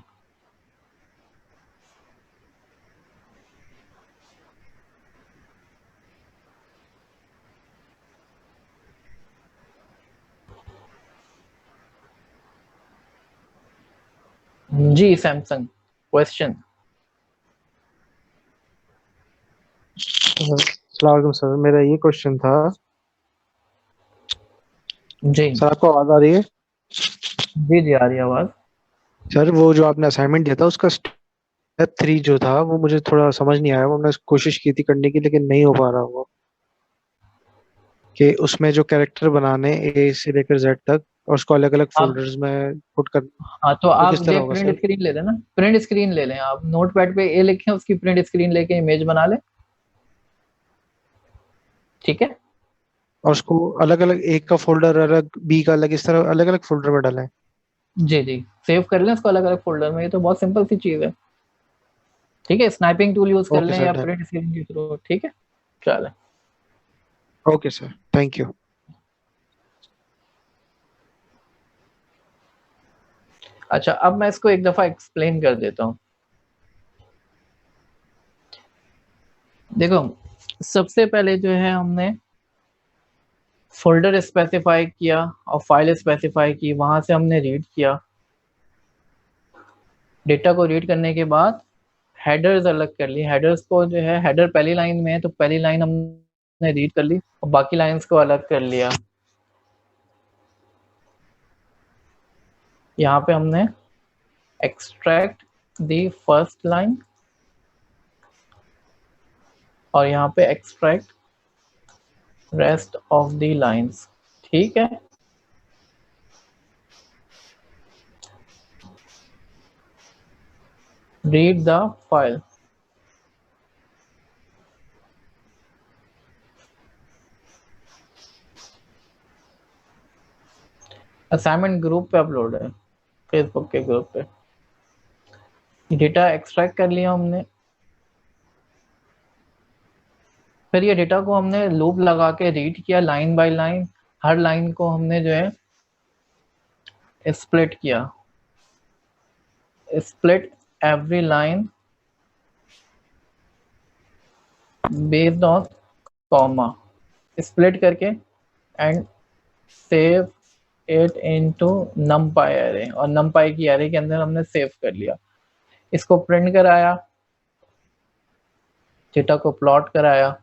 जी सैमसंग, क्वेश्चन। अस्सलाम सर, मेरा ये क्वेश्चन था। जी सर आपको आवाज आ रही है? जी जी आ रही है आवाज। सर वो जो आपने असाइनमेंट दिया था उसका स्टेप 3 जो था वो मुझे थोड़ा समझ नहीं आया। वो मैंने कोशिश की थी करने की लेकिन नहीं हो पा रहा वो। कि उसमें जो कैरेक्टर बनाने ए से लेकर जेड तक और उसको अलग अलग आप फोल्डर्स में पुट कर, हाँ तो तो आप किस तरह ये होगा प्रिंट सर? स्क्रीन ले लेना, प्रिंट स्क्रीन ले लें आप, नोटपैड पे ए लिखें, उसकी प्रिंट स्क्रीन लेके इमेज बना लें, ठीक है। और उसको अलग अलग, एक का फोल्डर अलग, बी का अलग, इस तरह अलग अलग फोल्डर में डालें? जी जी, सेव कर लें उसको अलग अलग फोल्डर में, ये तो बहुत सिंपल सी चीज़ है, ठीक है। स्नाइपिंग टूल यूज़ कर ओके लें सर, या डन। प्रिंट स्क्रीन के थ्रू, ठीक है, चलें। Okay sir, thank you. अच्छा, अब मैं इसको एक दफ़ा एक्सप्लेन कर देता हूँ। देखो, सबसे पहले जो है हमने फ़ोल्डर स्पेसिफ़ाई किया और फ़ाइल स्पेसिफ़ाई की, वहाँ से हमने रीड किया। डेटा को रीड करने के बाद हेडर्स अलग कर ली, हेडर्स को जो है, हेडर पहली लाइन में है तो पहली लाइन हमने रीड कर ली और बाकी लाइन्स को अलग कर लिया। यहाँ पे हमने एक्सट्रैक्ट दी फर्स्ट लाइन और यहाँ पे extract rest of the lines, ठीक है। Read the file, assignment group पे अपलोड है, फेसबुक के ग्रुप पे। डेटा एक्सट्रैक्ट कर लिया हमने, फिर ये डेटा को हमने लूप लगा के रीड किया लाइन बाय लाइन, हर लाइन को हमने जो है स्प्लिट किया, split every line based on comma, split करके and save it into NumPy array, और नमपाई की एरे के अंदर हमने सेव कर लिया। इसको प्रिंट कराया, डेटा को प्लॉट कराया,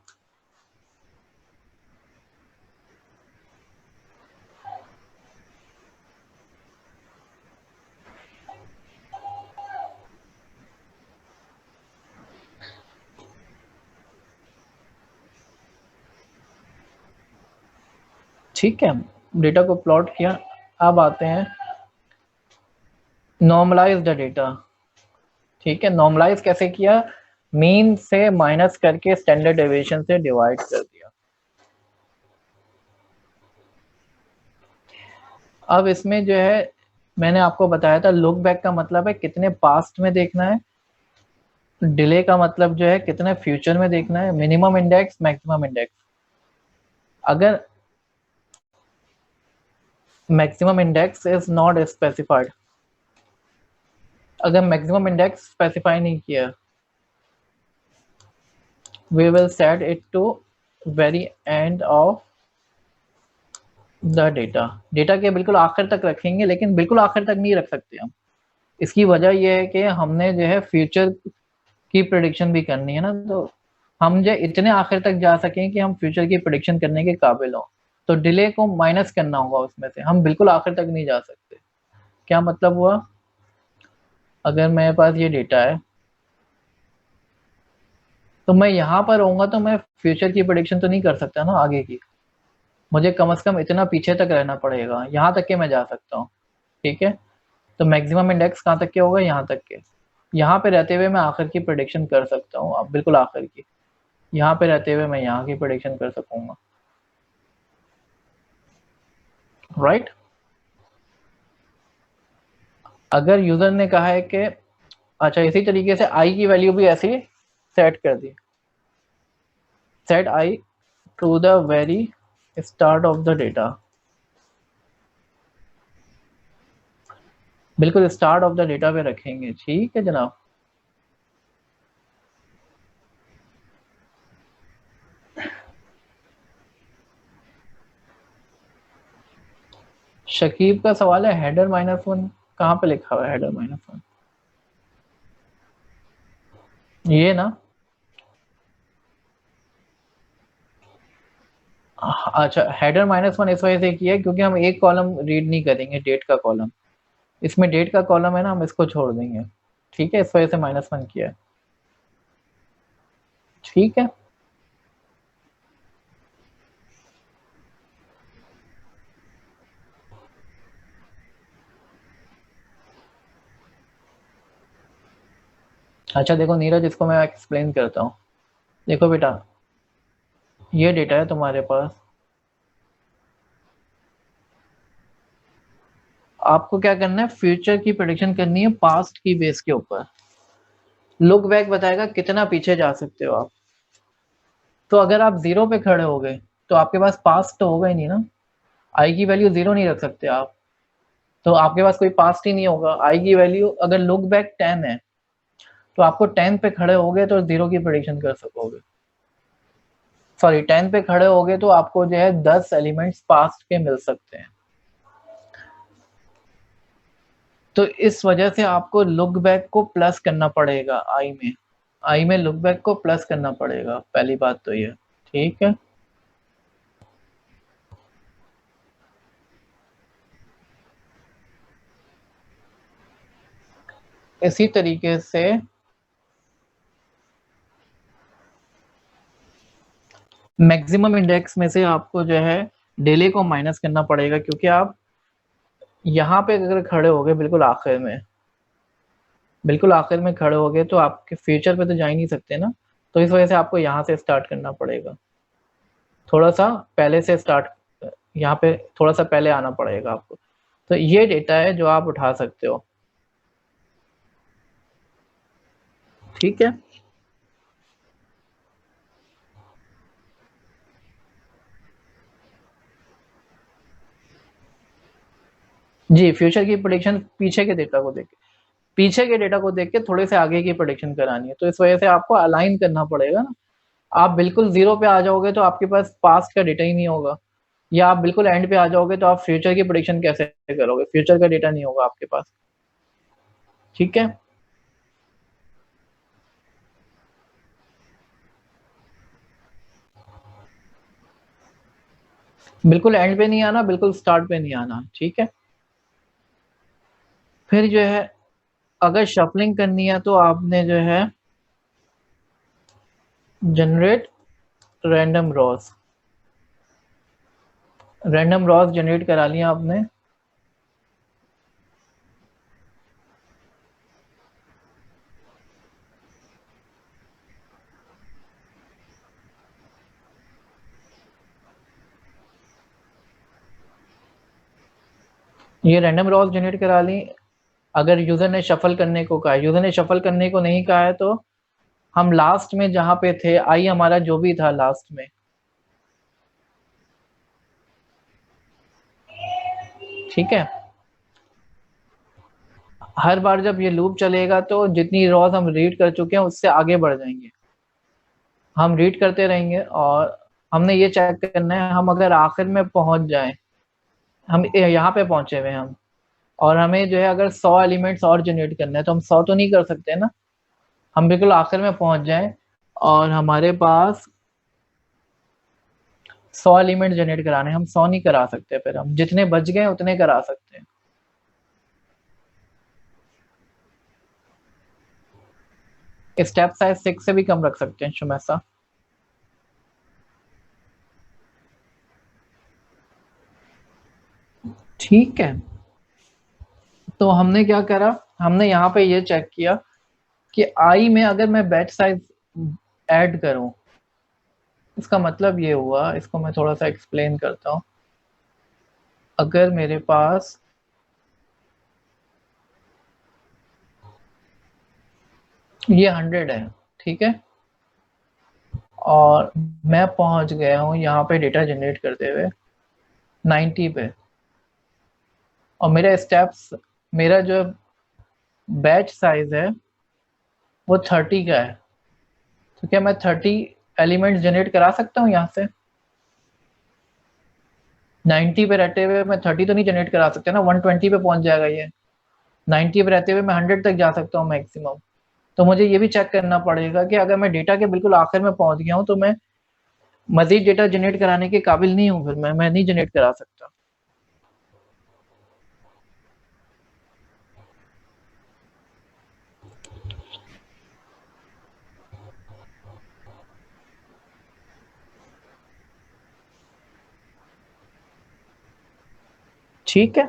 ठीक है, डेटा को प्लॉट किया। अब आते हैं नॉर्मलाइज द डेटा, ठीक है। नॉर्मलाइज कैसे किया, मीन से माइनस करके स्टैंडर्ड डेविएशन से डिवाइड कर दिया। अब इसमें जो है मैंने आपको बताया था, लुक बैक का मतलब है कितने पास्ट में देखना है, डिले का मतलब जो है कितने फ्यूचर में देखना है, मिनिमम इंडेक्स मैक्सिमम इंडेक्स। अगर maximum index is not specified, अगर मैक्सिमम इंडेक्स स्पेसिफाई नहीं किया, we will set it to very end of the data, data के बिल्कुल आखिर तक रखेंगे, लेकिन बिल्कुल आखिर तक नहीं रख सकते हम। इसकी वजह यह है कि हमने जो है फ्यूचर की प्रेडिक्शन भी करनी है ना, तो हम जो इतने आखिर तक जा सकें कि हम फ्यूचर की प्रेडिक्शन करने के काबिल हों, तो डिले को माइनस करना होगा उसमें से, हम बिल्कुल आखिर तक नहीं जा सकते। क्या मतलब हुआ, अगर मेरे पास ये डेटा है तो मैं यहाँ पर रहूँगा तो मैं फ्यूचर की प्रेडिक्शन तो नहीं कर सकता ना आगे की, मुझे कम से कम इतना पीछे तक रहना पड़ेगा, यहाँ तक के मैं जा सकता हूँ, ठीक है। तो मैक्सिमम इंडेक्स कहाँ तक के होगा, यहाँ तक के। यहाँ पे रहते हुए मैं आखिर की प्रेडिक्शन कर सकता हूँ, अब बिल्कुल आखिर की, यहाँ पे रहते हुए मैं यहाँ की प्रेडिक्शन कर सकूंगा, राइट। अगर यूजर ने कहा है कि अच्छा, इसी तरीके से आई की वैल्यू भी ऐसे ही सेट कर दी, set i to the very start of the data, बिल्कुल स्टार्ट ऑफ द डेटा पे रखेंगे, ठीक है जनाब। शकीब का सवाल है हेडर -1 कहाँ पे लिखा हुआ है, हेडर -1 ये ना, अच्छा हेडर -1 इस वजह से किया है क्योंकि हम एक कॉलम रीड नहीं करेंगे, डेट का कॉलम, इसमें डेट का कॉलम है ना, हम इसको छोड़ देंगे, ठीक है, इस वजह से -1 किया है, ठीक है। अच्छा देखो नीरज, इसको मैं एक्सप्लेन करता हूँ। देखो बेटा, ये डेटा है तुम्हारे पास, आपको क्या करना है, फ्यूचर की प्रेडिक्शन करनी है पास्ट की बेस के ऊपर। लुक बैक बताएगा कितना पीछे जा सकते हो आप। तो अगर आप 0 पे खड़े हो गए तो आपके पास पास्ट तो होगा ही नहीं ना, आई की वैल्यू 0 नहीं रख सकते आप, तो आपके पास कोई पास्ट ही नहीं होगा। आई की वैल्यू अगर लुक बैक 10 है तो आपको 10 पे खड़े हो गए तो 0 की प्रेडिक्शन कर सकोगे। सॉरी 10 पे खड़े हो गए तो आपको जो है 10 एलिमेंट्स पास्ट के मिल सकते हैं। तो इस वजह से आपको लुक बैक को प्लस करना पड़ेगा आई में लुक बैक को प्लस करना पड़ेगा, पहली बात तो ये, ठीक है। इसी तरीके से मैक्सिमम इंडेक्स में से आपको जो है डिले को माइनस करना पड़ेगा, क्योंकि आप यहाँ पे अगर खड़े हो गए बिल्कुल आखिर में खड़े हो गए तो आपके फ्यूचर पे तो जा ही नहीं सकते ना, तो इस वजह से आपको यहाँ से स्टार्ट करना पड़ेगा, थोड़ा सा पहले से स्टार्ट, यहाँ पे थोड़ा सा पहले आना पड़ेगा आपको। तो ये डेटा है जो आप उठा सकते हो, ठीक है। जी, फ्यूचर की प्रेडिक्शन पीछे के डेटा को देख के थोड़े से आगे की प्रेडिक्शन करानी है, तो इस वजह से आपको अलाइन करना पड़ेगा ना। आप बिल्कुल 0 पे आ जाओगे तो आपके पास पास्ट का डेटा ही नहीं होगा, या आप बिल्कुल एंड पे आ जाओगे तो आप फ्यूचर की प्रेडिक्शन कैसे करोगे, फ्यूचर का डेटा नहीं होगा आपके पास, ठीक है। बिल्कुल एंड पे नहीं आना, बिल्कुल स्टार्ट पे नहीं आना, ठीक है। फिर जो है अगर शफलिंग करनी है तो आपने जो है जनरेट रैंडम रॉस जनरेट करा लिया आपने। ये रैंडम रॉस जनरेट करा ली। अगर यूजर ने शफल करने को कहा है, यूजर ने शफल करने को नहीं कहा है तो हम लास्ट में जहां पे थे, आई हमारा जो भी था लास्ट में, ठीक है। हर बार जब ये लूप चलेगा तो जितनी रॉस हम रीड कर चुके हैं उससे आगे बढ़ जाएंगे, हम रीड करते रहेंगे और हमने ये चेक करना है हम अगर आखिर में पहुंच जाएं, हम यहाँ पे पहुंचे हुए हम, और हमें जो है अगर 100 एलिमेंट्स और जनरेट करना है तो हम 100 तो नहीं कर सकते ना, हम बिल्कुल आखिर में पहुंच जाएं और हमारे पास 100 एलिमेंट जनरेट कराने, हम 100 नहीं करा सकते, फिर हम जितने बच गए उतने करा सकते हैं। स्टेप साइज 6 से भी कम रख सकते हैं शुमैसा। ठीक है, तो हमने क्या करा, हमने यहाँ पे ये चेक किया कि आई में अगर मैं बैच साइज ऐड करूं, इसका मतलब ये हुआ, इसको मैं थोड़ा सा एक्सप्लेन करता हूँ। अगर मेरे पास ये 100 है, ठीक है, और मैं पहुंच गया हूँ यहाँ पे डेटा जनरेट करते हुए 90 पे, और मेरा जो बैच साइज है वो 30 का है, तो क्या मैं 30 एलिमेंट्स जनरेट करा सकता हूँ यहाँ से? 90 पे रहते हुए मैं 30 तो नहीं जनरेट करा सकते ना, 120 पे पहुंच जाएगा ये। 90 पे रहते हुए मैं 100 तक जा सकता हूँ मैक्सिमम। तो मुझे ये भी चेक करना पड़ेगा कि अगर मैं डेटा के बिल्कुल आखिर में पहुंच गया हूँ तो मैं मजीद डेटा जनरेट कराने के काबिल नहीं हूँ, फिर मैं नहीं जनरेट करा सकता। ठीक है,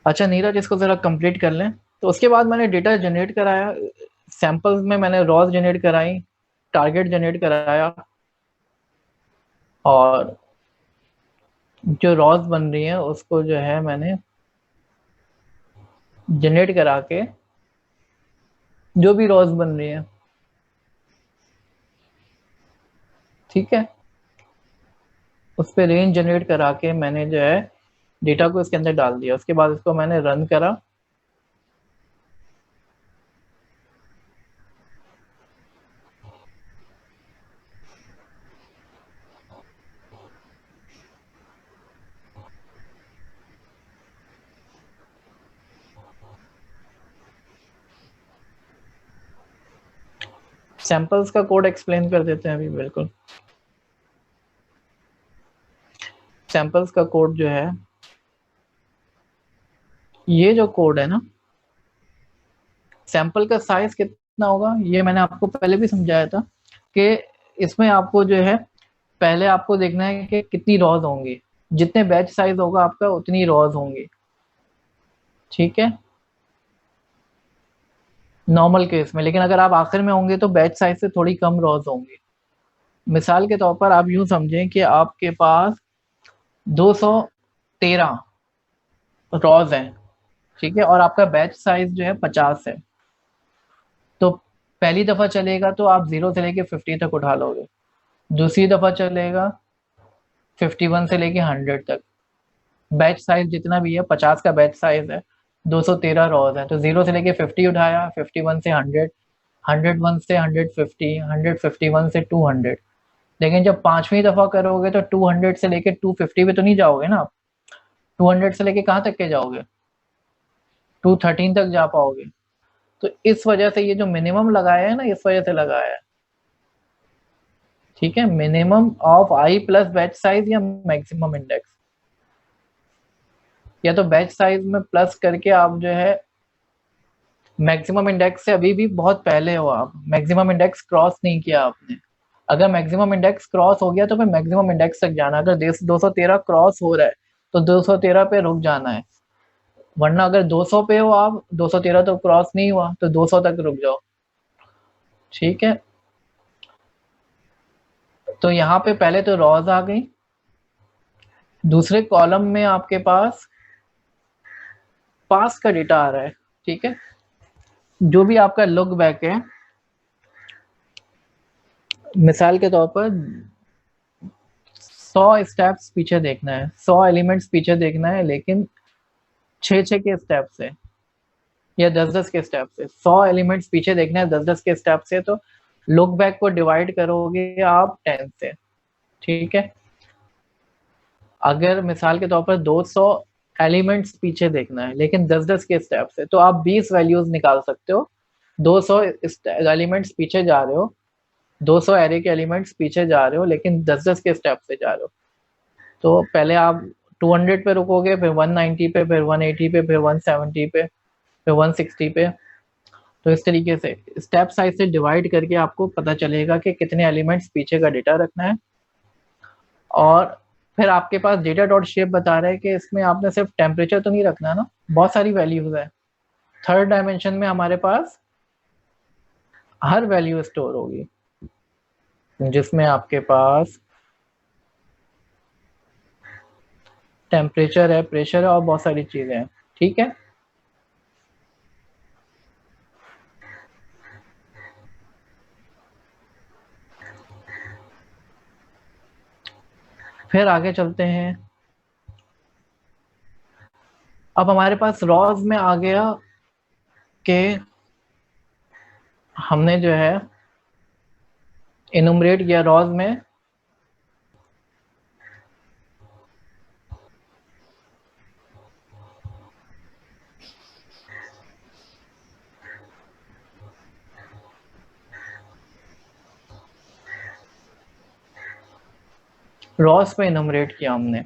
अच्छा नीरज, इसको ज़रा कंप्लीट कर लें। तो उसके बाद मैंने डेटा जनरेट कराया, सैंपल्स में मैंने रॉज जनरेट कराई, टारगेट जनरेट कराया, और जो रॉज बन रही है उसको जो है मैंने जनरेट करा के, जो भी रॉज बन रही है, ठीक है, उस पर रेंज जनरेट करा के मैंने जो है डेटा को इसके अंदर डाल दिया। उसके बाद इसको मैंने रन करा, सैंपल्स का कोड एक्सप्लेन कर देते हैं अभी। बिल्कुल, सैंपल्स का कोड जो है, ये जो कोड है ना, सैंपल का साइज कितना होगा ये मैंने आपको पहले भी समझाया था कि इसमें आपको जो है पहले आपको देखना है कि कितनी रॉज होंगी, जितने बैच साइज होगा आपका उतनी रॉज होंगी, ठीक है, नॉर्मल केस में। लेकिन अगर आप आखिर में होंगे तो बैच साइज से थोड़ी कम रॉज होंगी। मिसाल के तौर पर आप यूं समझें कि आपके पास 213 रॉज हैं, ठीक है, और आपका बैच साइज जो है 50 है। तो पहली दफ़ा चलेगा तो आप 0 से लेके 50 तक उठा लोगे, दूसरी दफ़ा चलेगा 51 से लेके 100 तक। बैच साइज जितना भी है, 50 का बैच साइज है, 213 रॉज है, तो 0 से लेके 50 उठाया, 51 से 100, 101 से 150, 151 से 200। लेकिन जब पांचवी दफ़ा करोगे तो 200 से लेके 250 पे तो नहीं जाओगे ना आप, 200 से लेके कहाँ तक के जाओगे, 213 तक जा पाओगे। तो इस वजह से ये जो मिनिमम लगाया है ना, इस वजह से लगाया है, ठीक है, minimum of I plus batch size या मैक्सिमम इंडेक्स, या तो बैच साइज में प्लस करके आप जो है मैक्सिमम इंडेक्स से अभी भी बहुत पहले हो, आप मैक्सिमम इंडेक्स क्रॉस नहीं किया आपने। अगर मैक्सिमम इंडेक्स क्रॉस हो गया तो फिर मैक्सिमम इंडेक्स तक जाना, अगर 213 क्रॉस हो रहा है तो 213 पे रुक जाना है, वरना अगर 200 पे हो आप, 213 तो क्रॉस नहीं हुआ तो 200 तक रुक जाओ, ठीक है। तो यहाँ पे पहले तो रॉज आ गई, दूसरे कॉलम में आपके पास पास का डेटा आ रहा है, ठीक है, जो भी आपका लुक बैक है, मिसाल के तौर पर 100 स्टेप्स पीछे देखना है, 100 एलिमेंट्स पीछे देखना है, लेकिन 6-6 के स्टेप से या 10-10 के स्टेप से। 100 एलिमेंट्स पीछे देखना है 10-10 के स्टेप से, तो लुक बैक को डिवाइड करोगे आप 10 से, ठीक है। अगर मिसाल के तौर पर 200 एलिमेंट्स पीछे देखना है लेकिन 10-10 के स्टेप से, तो आप 20 वैल्यूज निकाल सकते हो। 200 एलिमेंट्स पीछे जा रहे हो, 200 एरे के एलिमेंट्स पीछे जा रहे हो, लेकिन 10-10 के स्टेप से जा रहे हो। तो पहले आप 200 पे रुकोगे, फिर 190 पे, फिर 180 पे, फिर 170 पे, फिर 160 पे। तो इस तरीके से स्टेप साइज से डिवाइड करके आपको पता चलेगा कि कितने एलिमेंट्स पीछे का डेटा रखना है। और फिर आपके पास डेटा डॉट शेप बता रहा है कि इसमें आपने सिर्फ टेम्परेचर तो नहीं रखना ना, बहुत सारी वैल्यूज है। थर्ड डायमेंशन में हमारे पास हर वैल्यू स्टोर होगी, जिसमें आपके पास टेम्परेचर है, प्रेशर है और बहुत सारी चीजें हैं, ठीक है। फिर आगे चलते हैं। अब हमारे पास रॉज में आ गया कि हमने जो है इनुमरेट किया रॉज में रॉज पे इनुमरेट किया हमने,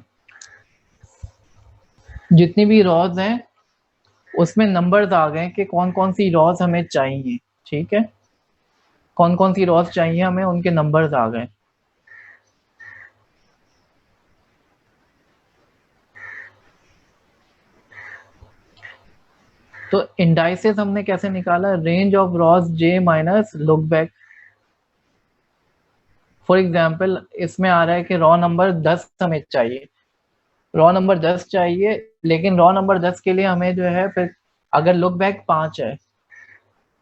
जितनी भी रॉज हैं उसमें नंबर्स आ गए कि कौन कौन सी रॉज हमें चाहिए, ठीक है, कौन कौन सी रॉज चाहिए हमें, उनके नंबर्स आ गए। तो इंडाइसेस हमने कैसे निकाला, range of Ross J minus look back. For example इसमें आ रहा है कि रॉ नंबर 10 हमें चाहिए, रॉ नंबर 10 चाहिए, लेकिन रॉ नंबर 10 के लिए हमें जो है फिर अगर लुक बैक 5 है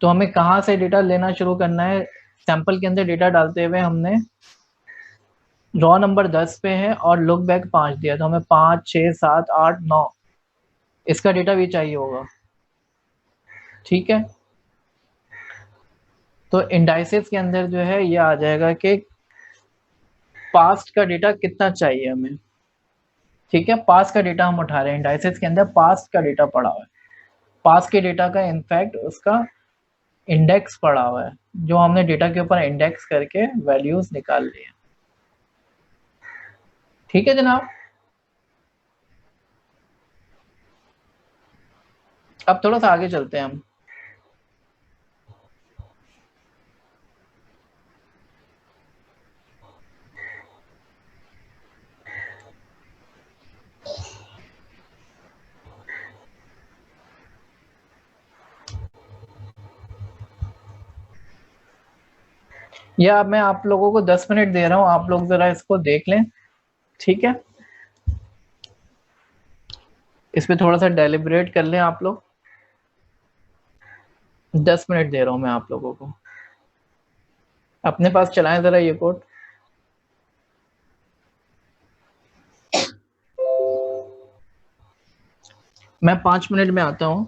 तो हमें कहाँ से डेटा लेना शुरू करना है, सैंपल के अंदर डेटा डालते हुए हमने रॉ नंबर 10 पे है और लुक बैक 5 दिया, तो हमें 5, 6, 7, 8, 9 इसका डेटा भी चाहिए होगा। ठीक है, तो इंडाइसेस के अंदर जो है ये आ जाएगा कि पास्ट का डेटा कितना चाहिए हमें। ठीक है, पास्ट का डेटा हम उठा रहे हैं, इंडाइसेस के अंदर पास्ट का डेटा पड़ा हुआ है, पास्ट के डेटा का इनफैक्ट उसका इंडेक्स पड़ा हुआ है, जो हमने डेटा के ऊपर इंडेक्स करके वैल्यूज निकाल लिए। ठीक है जनाब, अब थोड़ा सा आगे चलते हैं हम। या अब मैं आप लोगों को 10 मिनट दे रहा हूं, आप लोग जरा इसको देख लें। ठीक है, इस पे थोड़ा सा डेलिब्रेट कर लें आप लोग। 10 मिनट दे रहा हूं मैं आप लोगों को, अपने पास चलाएं जरा ये कोड। मैं 5 मिनट में आता हूं।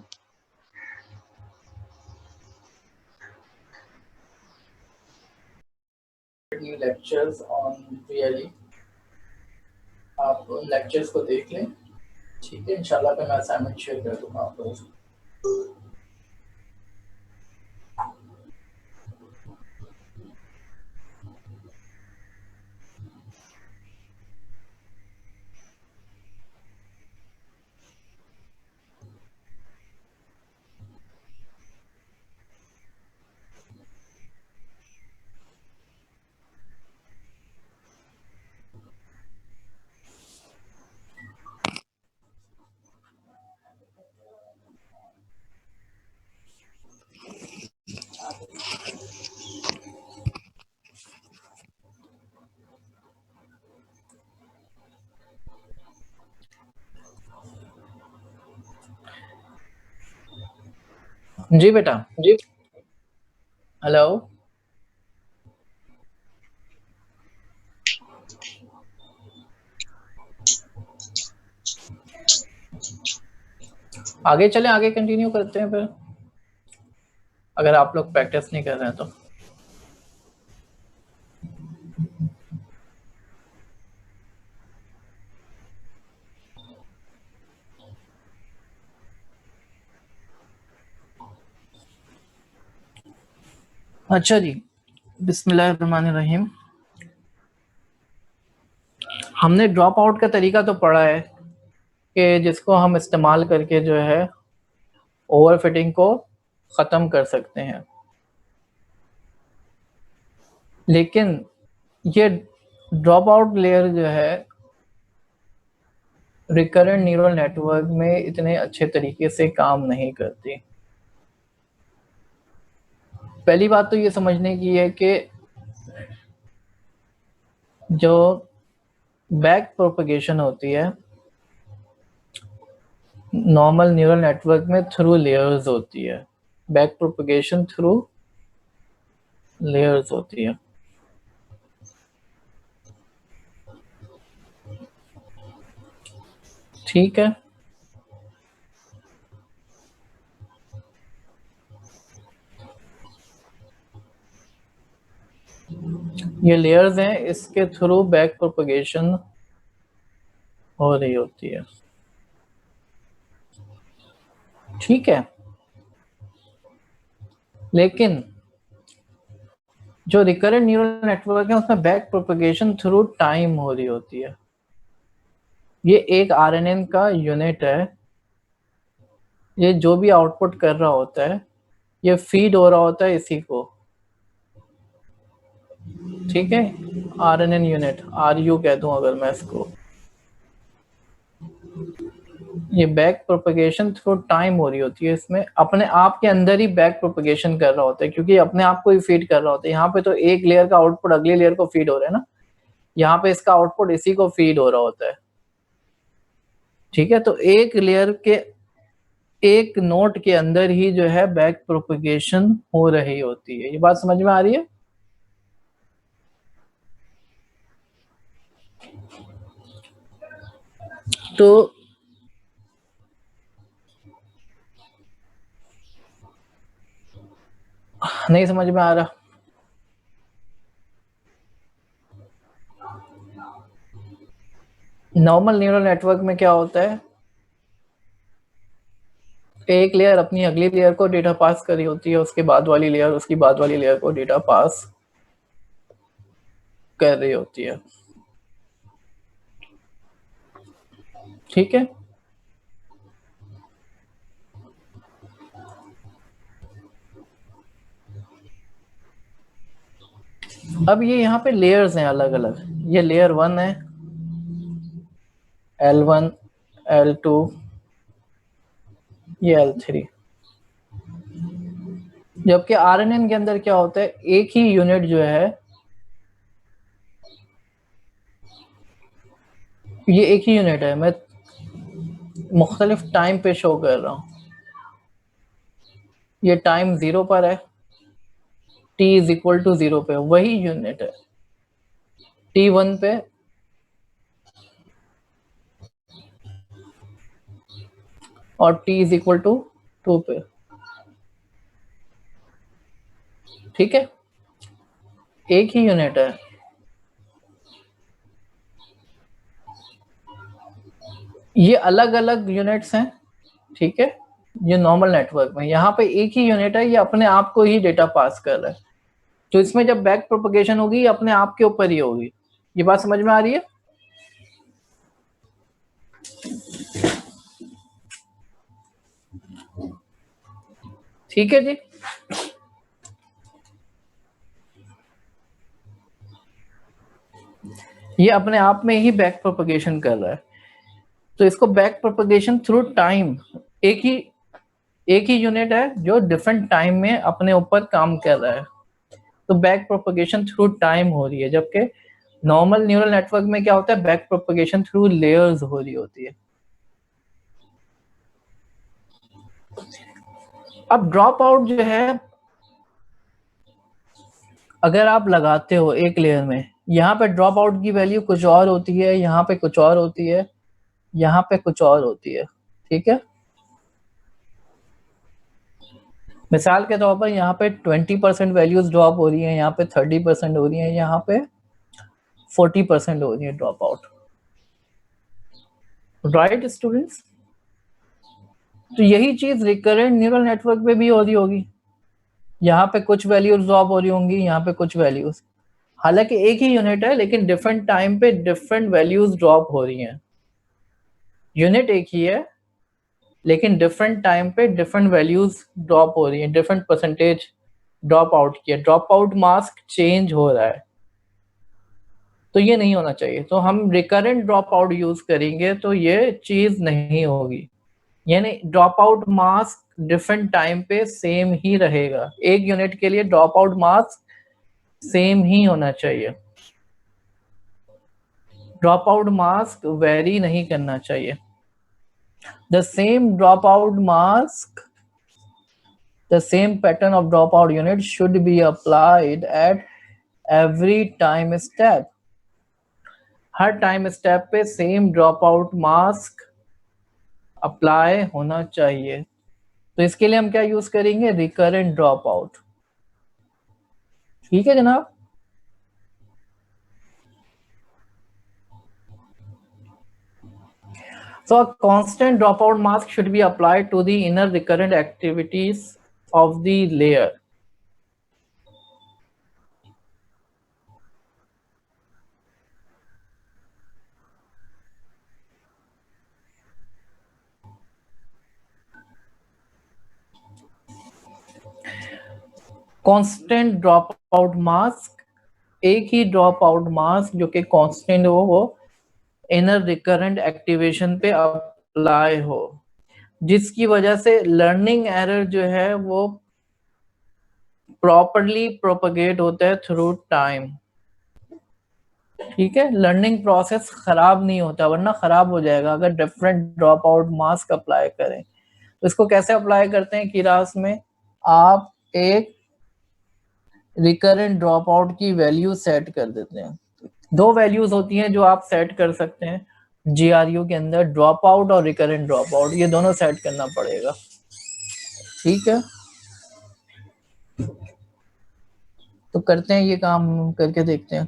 न्यू लेक्चर्स ऑन रियली, आप उन लेक्चर्स को देख लें। ठीक है, इंशाल्लाह फिर मैं असाइनमेंट शेयर कर दूंगा आप लोगों से। जी बेटा, जी हेलो, आगे चलें, आगे कंटिन्यू करते हैं फिर, अगर आप लोग प्रैक्टिस नहीं कर रहे हैं तो। अच्छा जी, बिस्मिल्लाहिर्रहमानिर्रहीम। हमने ड्रॉप आउट का तरीका तो पढ़ा है कि जिसको हम इस्तेमाल करके जो है ओवरफिटिंग को ख़त्म कर सकते हैं, लेकिन ये ड्रॉप आउट लेयर जो है रिकरेंट न्यूरल नेटवर्क में इतने अच्छे तरीके से काम नहीं करती। पहली बात तो ये समझने की है कि जो बैक प्रोपगेशन होती है नॉर्मल न्यूरल नेटवर्क में थ्रू लेयर्स होती है, बैक प्रोपगेशन थ्रू लेयर्स होती है। ठीक है, ये लेयर्स हैं, इसके थ्रू बैक प्रोपगेशन हो रही होती है। ठीक है, लेकिन जो रिकरेंट न्यूरल नेटवर्क है उसमें बैक प्रोपगेशन थ्रू टाइम हो रही होती है। ये एक आरएनएन का यूनिट है, ये जो भी आउटपुट कर रहा होता है ये फीड हो रहा होता है इसी को। ठीक है, आरएनएन यूनिट, आरयू कह दूं अगर मैं इसको, ये बैक प्रोपगेशन थ्रू टाइम हो रही होती है, इसमें अपने आप के अंदर ही बैक प्रोपगेशन कर रहा होता है, क्योंकि अपने आप को ही फीड कर रहा होता है। यहाँ पे तो एक लेयर का आउटपुट अगले लेयर को फीड हो रहा है ना, यहाँ पे इसका आउटपुट इसी को फीड हो रहा होता है। ठीक है, तो एक लेयर के एक नोट के अंदर ही जो है बैक प्रोपगेशन हो रही होती है। ये बात समझ में आ रही है? तो नहीं समझ में आ रहा? नॉर्मल न्यूरल नेटवर्क में क्या होता है, एक लेयर अपनी अगली लेयर को डेटा पास कर रही होती है, उसके बाद वाली लेयर उसकी बाद वाली लेयर को डेटा पास कर रही होती है। ठीक है, अब ये यहाँ पे लेयर्स हैं अलग अलग। ये लेयर 1 है, L1, L2, ये L3। जबकि RNN के अंदर क्या होता है, एक ही यूनिट जो है, ये एक ही यूनिट है, मैं मुख्तलिफ टाइम पे शो कर रहा हूँ। ये टाइम 0 पर है, t इज इक्वल टू 0 पे वही यूनिट है, t1 पे और t इज इक्वल टू 2 पे। ठीक है, एक ही यूनिट है। ये अलग अलग यूनिट्स हैं। ठीक है, ये नॉर्मल नेटवर्क में यहाँ पे एक ही यूनिट है, ये अपने आप को ही डेटा पास कर रहा है। तो इसमें जब बैक प्रोपगेशन होगी ये अपने आप के ऊपर ही होगी। ये बात समझ में आ रही है? ठीक है जी, ये अपने आप में ही बैक प्रोपगेशन कर रहा है। तो इसको बैक प्रोपगेशन थ्रू टाइम, एक ही यूनिट है जो डिफरेंट टाइम में अपने ऊपर काम कर रहा है, तो बैक प्रोपगेशन थ्रू टाइम हो रही है। जबकि नॉर्मल न्यूरल नेटवर्क में क्या होता है, बैक प्रोपगेशन थ्रू लेयर्स हो रही होती है। अब ड्रॉप आउट जो है, अगर आप लगाते हो एक लेयर में, यहाँ पे ड्रॉप आउट की वैल्यू कुछ और होती है, यहाँ पे कुछ और होती है, यहाँ पे कुछ और होती है। ठीक है, मिसाल के तौर पर यहाँ पे 20% वैल्यूज ड्रॉप हो रही है, यहाँ पे 30% हो रही है, यहाँ पे 40% हो रही है ड्रॉप आउट। Right students? तो यही चीज रिकरेंट न्यूरल नेटवर्क पे भी हो रही होगी। यहाँ पे कुछ वैल्यूज ड्रॉप हो रही होंगी, यहाँ पे कुछ वैल्यूज, हालांकि एक ही यूनिट है लेकिन डिफरेंट टाइम पे डिफरेंट वैल्यूज ड्रॉप हो रही हैं। यूनिट एक ही है लेकिन डिफरेंट टाइम पे डिफरेंट वैल्यूज ड्रॉप हो रही हैं, डिफरेंट परसेंटेज ड्रॉप आउट की है, ड्रॉप आउट मास्क चेंज हो रहा है। तो ये नहीं होना चाहिए। तो हम रिकरेंट ड्रॉप आउट यूज करेंगे तो ये चीज नहीं होगी, यानी drop out mask different time पे सेम ही रहेगा। एक यूनिट के लिए ड्रॉप आउट मास्क सेम ही होना चाहिए, ड्रॉप आउट मास्क वेरी नहीं करना चाहिए। The same dropout mask, the same pattern of dropout unit should be applied at every time step. Her time step पे सेम ड्रॉपआउट मास्क अप्लाई होना चाहिए। तो इसके लिए हम क्या यूज करेंगे, रिकरेंट ड्रॉप आउट। ठीक है जनाब? So a constant dropout mask should be applied to the inner recurrent activities of the layer. Constant drop out mask, एक ही ड्रॉप आउट मास्क जो कि कांस्टेंट हो, वो इनर रिकरेंट एक्टिवेशन पे अप्लाई हो, जिसकी वजह से लर्निंग एरर जो है वो प्रॉपरली प्रोपगेट होता है थ्रू टाइम। ठीक है, लर्निंग प्रोसेस खराब नहीं होता, वरना खराब हो जाएगा अगर different drop out mask apply करें। तो इसको कैसे अप्लाई करते हैं कीरास में, आप एक रिकरेंट ड्रॉप आउट की वैल्यू सेट कर देते हैं। दो वैल्यूज होती हैं जो आप सेट कर सकते हैं जीआरयू के अंदर, ड्रॉप आउट और रिकरेंट ड्रॉप आउट, ये दोनों सेट करना पड़ेगा। ठीक है, तो करते हैं ये काम, करके देखते हैं।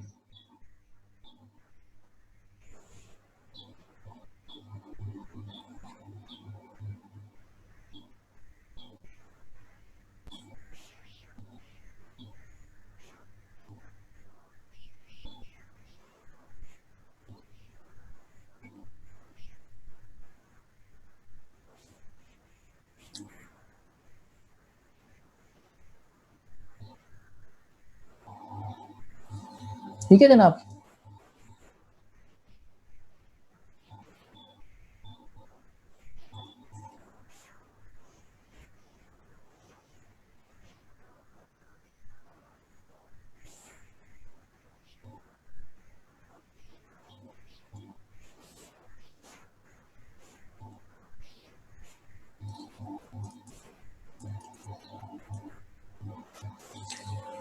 ठीक है जनाब,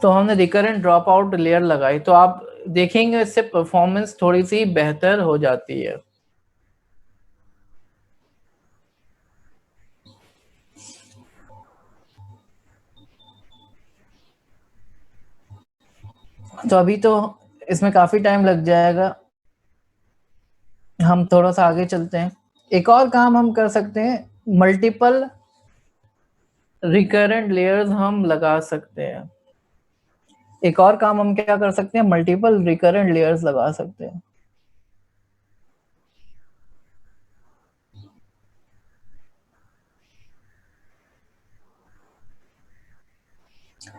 तो हमने रिकरेंट ड्रॉप आउट लेयर लगाई, तो आप देखेंगे इससे परफॉर्मेंस थोड़ी सी बेहतर हो जाती है। तो अभी तो इसमें काफी टाइम लग जाएगा, हम थोड़ा सा आगे चलते हैं। एक और काम हम कर सकते हैं, मल्टीपल रिकरेंट लेयर्स हम लगा सकते हैं। एक और काम हम क्या कर सकते हैं, मल्टीपल रिकरेंट लेयर्स लगा सकते हैं।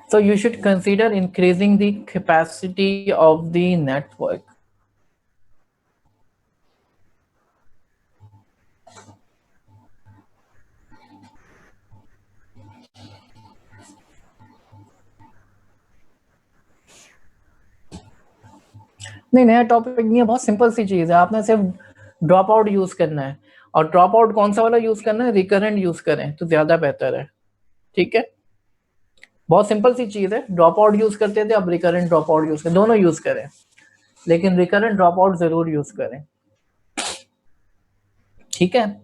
So you should consider increasing the capacity of the network. नहीं, नया टॉपिक नहीं है, बहुत सिंपल सी चीज है, आपने सिर्फ ड्रॉप आउट यूज करना है, और ड्रॉप आउट कौन सा वाला यूज करना है, रिकरेंट यूज करें तो ज्यादा बेहतर है। ठीक है, बहुत सिंपल सी चीज है, ड्रॉप आउट यूज करते थे, अब रिकरेंट ड्रॉप आउट यूज करें, दोनों यूज करें, लेकिन रिकरेंट ड्रॉप आउट जरूर यूज करें। ठीक है,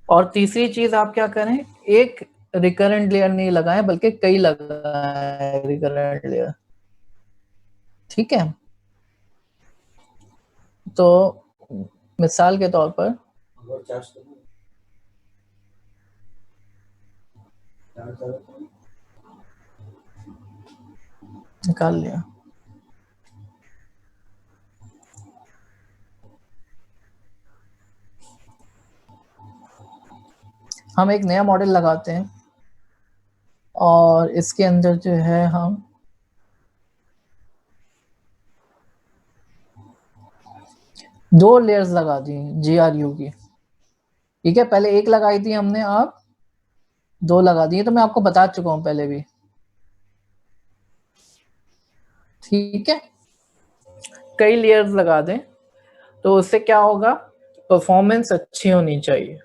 और तीसरी चीज आप क्या करें, एक रिकरेंट लेयर नहीं लगाएं बल्कि कई लगाएं रिकरेंट लेयर। ठीक है, तो मिसाल के तौर पर और चार्ज करना निकाल लिया, हम एक नया मॉडल लगाते हैं और इसके अंदर जो है हम दो लेयर्स लगा दी जीआरयू की। ठीक है, पहले एक लगाई थी हमने, अब दो लगा दी, तो मैं आपको बता चुका हूं पहले भी। ठीक है, कई लेयर्स लगा दें तो उससे क्या होगा, परफॉर्मेंस अच्छी होनी चाहिए।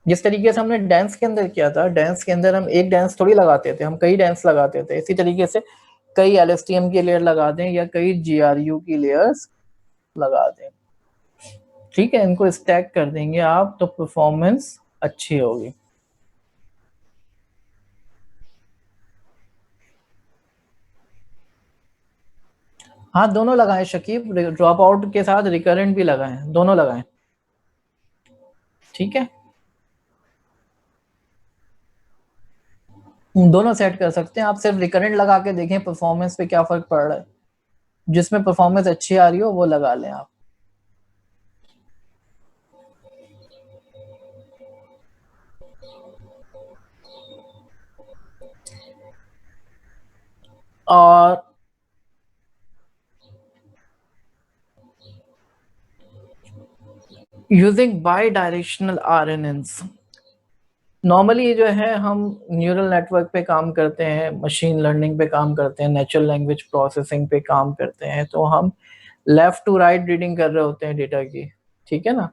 जिस तरीके से हमने डांस के अंदर किया था, डांस के अंदर हम एक डांस थोड़ी लगाते थे, हम कई डांस लगाते थे। इसी तरीके से कई एलएसटीएम की लेयर लगा दें या कई जीआरयू की लेयर्स लगा दें। ठीक है, इनको स्टैक कर देंगे आप तो परफॉर्मेंस अच्छी होगी। हाँ, दोनों लगाएं शकीब, ड्रॉप आउट के साथ रिकरेंट भी लगाएं, दोनों लगाएं। ठीक है, दोनों सेट कर सकते हैं आप, सिर्फ रिकरेंट लगा के देखें परफॉर्मेंस पे क्या फर्क पड़ रहा है, जिसमें परफॉर्मेंस अच्छी आ रही हो वो लगा लें आप। और using by directional RNNs। Normally जो है हम न्यूरल नेटवर्क पे काम करते हैं, मशीन लर्निंग पे काम करते हैं, नेचुरल लैंग्वेज प्रोसेसिंग पे काम करते हैं, तो हम लेफ्ट टू राइट रीडिंग कर रहे होते हैं डेटा की, ठीक है ना।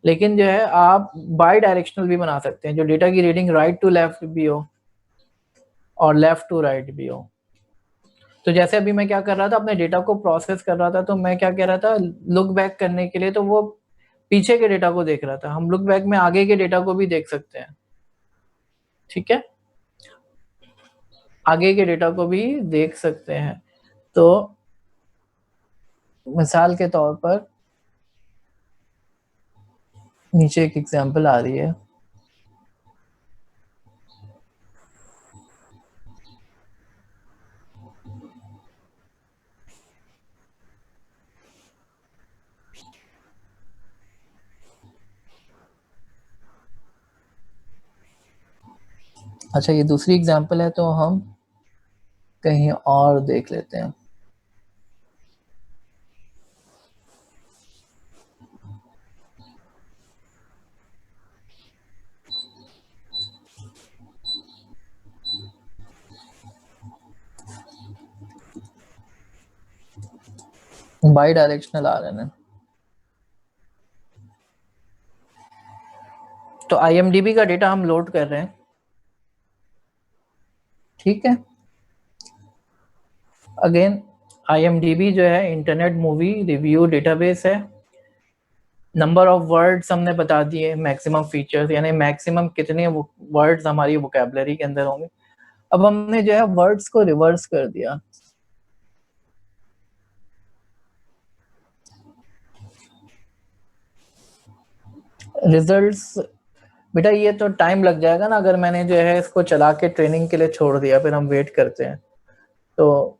लेकिन जो है आप बाई डायरेक्शनल भी बना सकते हैं, जो डेटा की रीडिंग राइट टू लेफ्ट भी हो और लेफ्ट टू राइट भी हो। तो जैसे अभी मैं क्या कर रहा था, अपने डेटा को प्रोसेस कर रहा था, तो मैं क्या कह रहा था, लुक बैक करने के लिए, तो वो पीछे के डेटा को देख रहा था। हम लुक बैक में आगे के डेटा को भी देख सकते हैं, ठीक है, आगे के डेटा को भी देख सकते हैं। तो मिसाल के तौर पर नीचे एक एग्जांपल आ रही है, अच्छा ये दूसरी एग्जांपल है, तो हम कहीं और देख लेते हैं। By directional RNN। तो IMDb का डेटा हम लोड कर रहे हैं, ठीक है। अगेन IMDb जो है इंटरनेट मूवी रिव्यू डेटाबेस है। नंबर ऑफ वर्ड्स हमने बता दिए, मैक्सिमम फीचर्स यानी मैक्सिमम कितने वर्ड्स हमारी वोकैबुलरी के अंदर होंगे। अब हमने जो है वर्ड्स को रिवर्स कर दिया। रिजल्ट्स बेटा ये तो टाइम लग जाएगा ना, अगर मैंने जो है इसको चला के ट्रेनिंग के लिए छोड़ दिया, फिर हम वेट करते हैं तो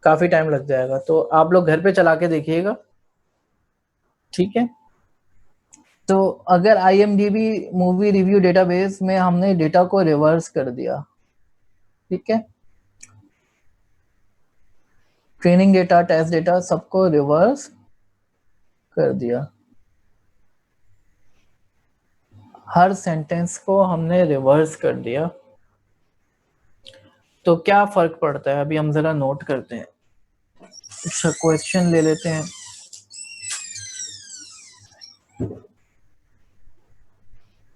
काफी टाइम लग जाएगा। तो आप लोग घर पे चला के देखिएगा, ठीक है। तो अगर IMDb मूवी रिव्यू डेटाबेस में हमने डेटा को रिवर्स कर दिया, ठीक है, ट्रेनिंग डेटा, टेस्ट डेटा सबको रिवर्स कर दिया, हर सेंटेंस को हमने रिवर्स कर दिया, तो क्या फर्क पड़ता है अभी हम जरा नोट करते हैं। अच्छा क्वेश्चन ले लेते हैं।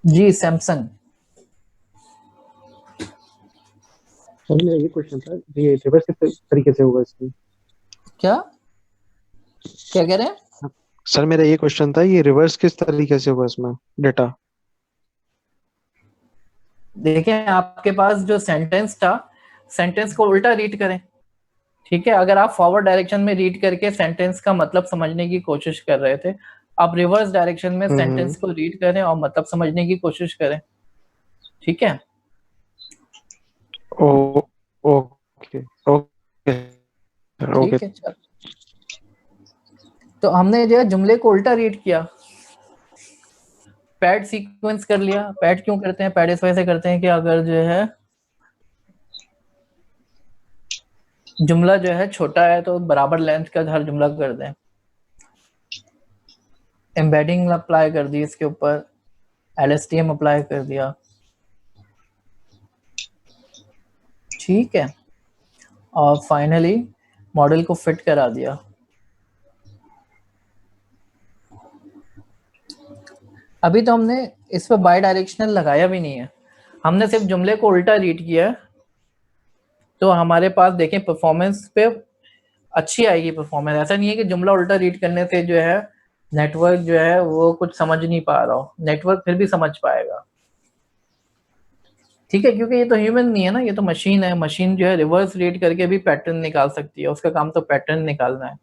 जी सैमसंग। सर मेरा ये क्वेश्चन था, ये रिवर्स किस तरीके से होगा इसमें? क्या क्या कह रहे हैं सर मेरा ये क्वेश्चन था, ये रिवर्स किस तरीके से होगा इसमें डेटा? देखें आपके पास जो सेंटेंस था, सेंटेंस को उल्टा रीड करें, ठीक है। अगर आप फॉरवर्ड डायरेक्शन में रीड करके सेंटेंस का मतलब समझने की कोशिश कर रहे थे, आप रिवर्स डायरेक्शन में सेंटेंस को रीड करें और मतलब समझने की कोशिश करें, ठीक है। ओके ओके ठीक है चल। तो हमने जो है जुमले को उल्टा रीड किया, पैड सीक्वेंस कर लिया। पैड क्यों करते हैं? पैड इस वजह से करते हैं कि अगर जो है जुमला जो है छोटा है तो बराबर लेंथ का हर जुमला कर दें। एम्बेडिंग अप्लाई कर दी इसके ऊपर, LSTM अप्लाई कर दिया, ठीक है, और फाइनली मॉडल को फिट करा दिया। अभी तो हमने इस पर बाई डायरेक्शनल लगाया भी नहीं है, हमने सिर्फ जुमले को उल्टा रीड किया है। तो हमारे पास देखें परफॉर्मेंस पे अच्छी आएगी परफॉर्मेंस। ऐसा नहीं है कि जुमला उल्टा रीड करने से जो है नेटवर्क जो है वो कुछ समझ नहीं पा रहा हो, नेटवर्क फिर भी समझ पाएगा, ठीक है, क्योंकि ये तो ह्यूमन नहीं है ना, ये तो मशीन है। मशीन जो है रिवर्स रीड करके भी पैटर्न निकाल सकती है, उसका काम तो पैटर्न निकालना है।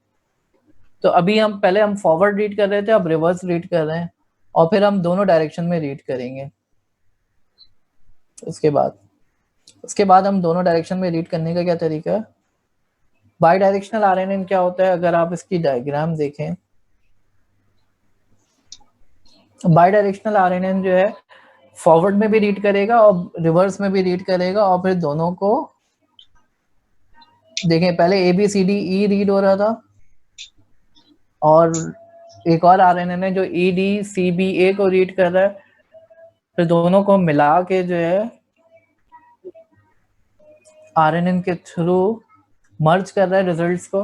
तो अभी हम पहले हम फॉरवर्ड रीड कर रहे थे, अब रिवर्स रीड कर रहे हैं, और फिर हम दोनों डायरेक्शन में रीड करेंगे। उसके बाद हम दोनों डायरेक्शन में रीड करने का क्या तरीका है? बाई डायरेक्शनल RNN क्या होता है? अगर आप इसकी डायग्राम देखें, बाई डायरेक्शनल RNN जो है फॉरवर्ड में भी रीड करेगा और रिवर्स में भी रीड करेगा, और फिर दोनों को देखें। पहले ABCDE रीड हो रहा था और एक और आरएनए है जो EDCBA को रीड कर रहा है, फिर दोनों को मिला के जो है आरएनए के थ्रू मर्ज कर रहा है रिजल्ट्स को,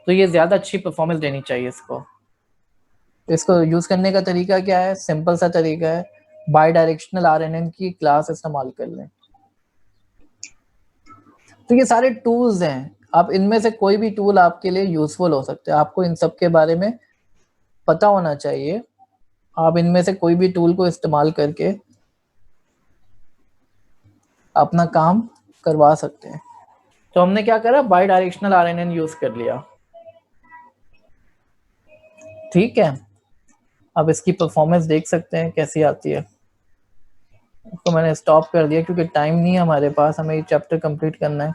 तो ये ज़्यादा अच्छी परफॉर्मेंस देनी चाहिए इसको यूज़ करने का तरीका क्या है? सिंपल सा तरीका है, बाई डायरेक्शनल आरएनए की क्लास इस्तेमाल कर लें। तो ये सारे टूल्स हैं, आप इनमें से कोई भी टूल आपके लिए यूजफुल हो सकते हैं, आपको इन सब के बारे में पता होना चाहिए। आप इनमें से कोई भी टूल को इस्तेमाल करके अपना काम करवा सकते हैं। तो हमने क्या करा, बाई डायरेक्शनल आरएनए यूज कर लिया, ठीक है। अब इसकी परफॉर्मेंस देख सकते हैं कैसी आती है। इसको मैंने स्टॉप कर दिया क्योंकि टाइम नहीं है हमारे पास, हमें ये चैप्टर कंप्लीट करना है।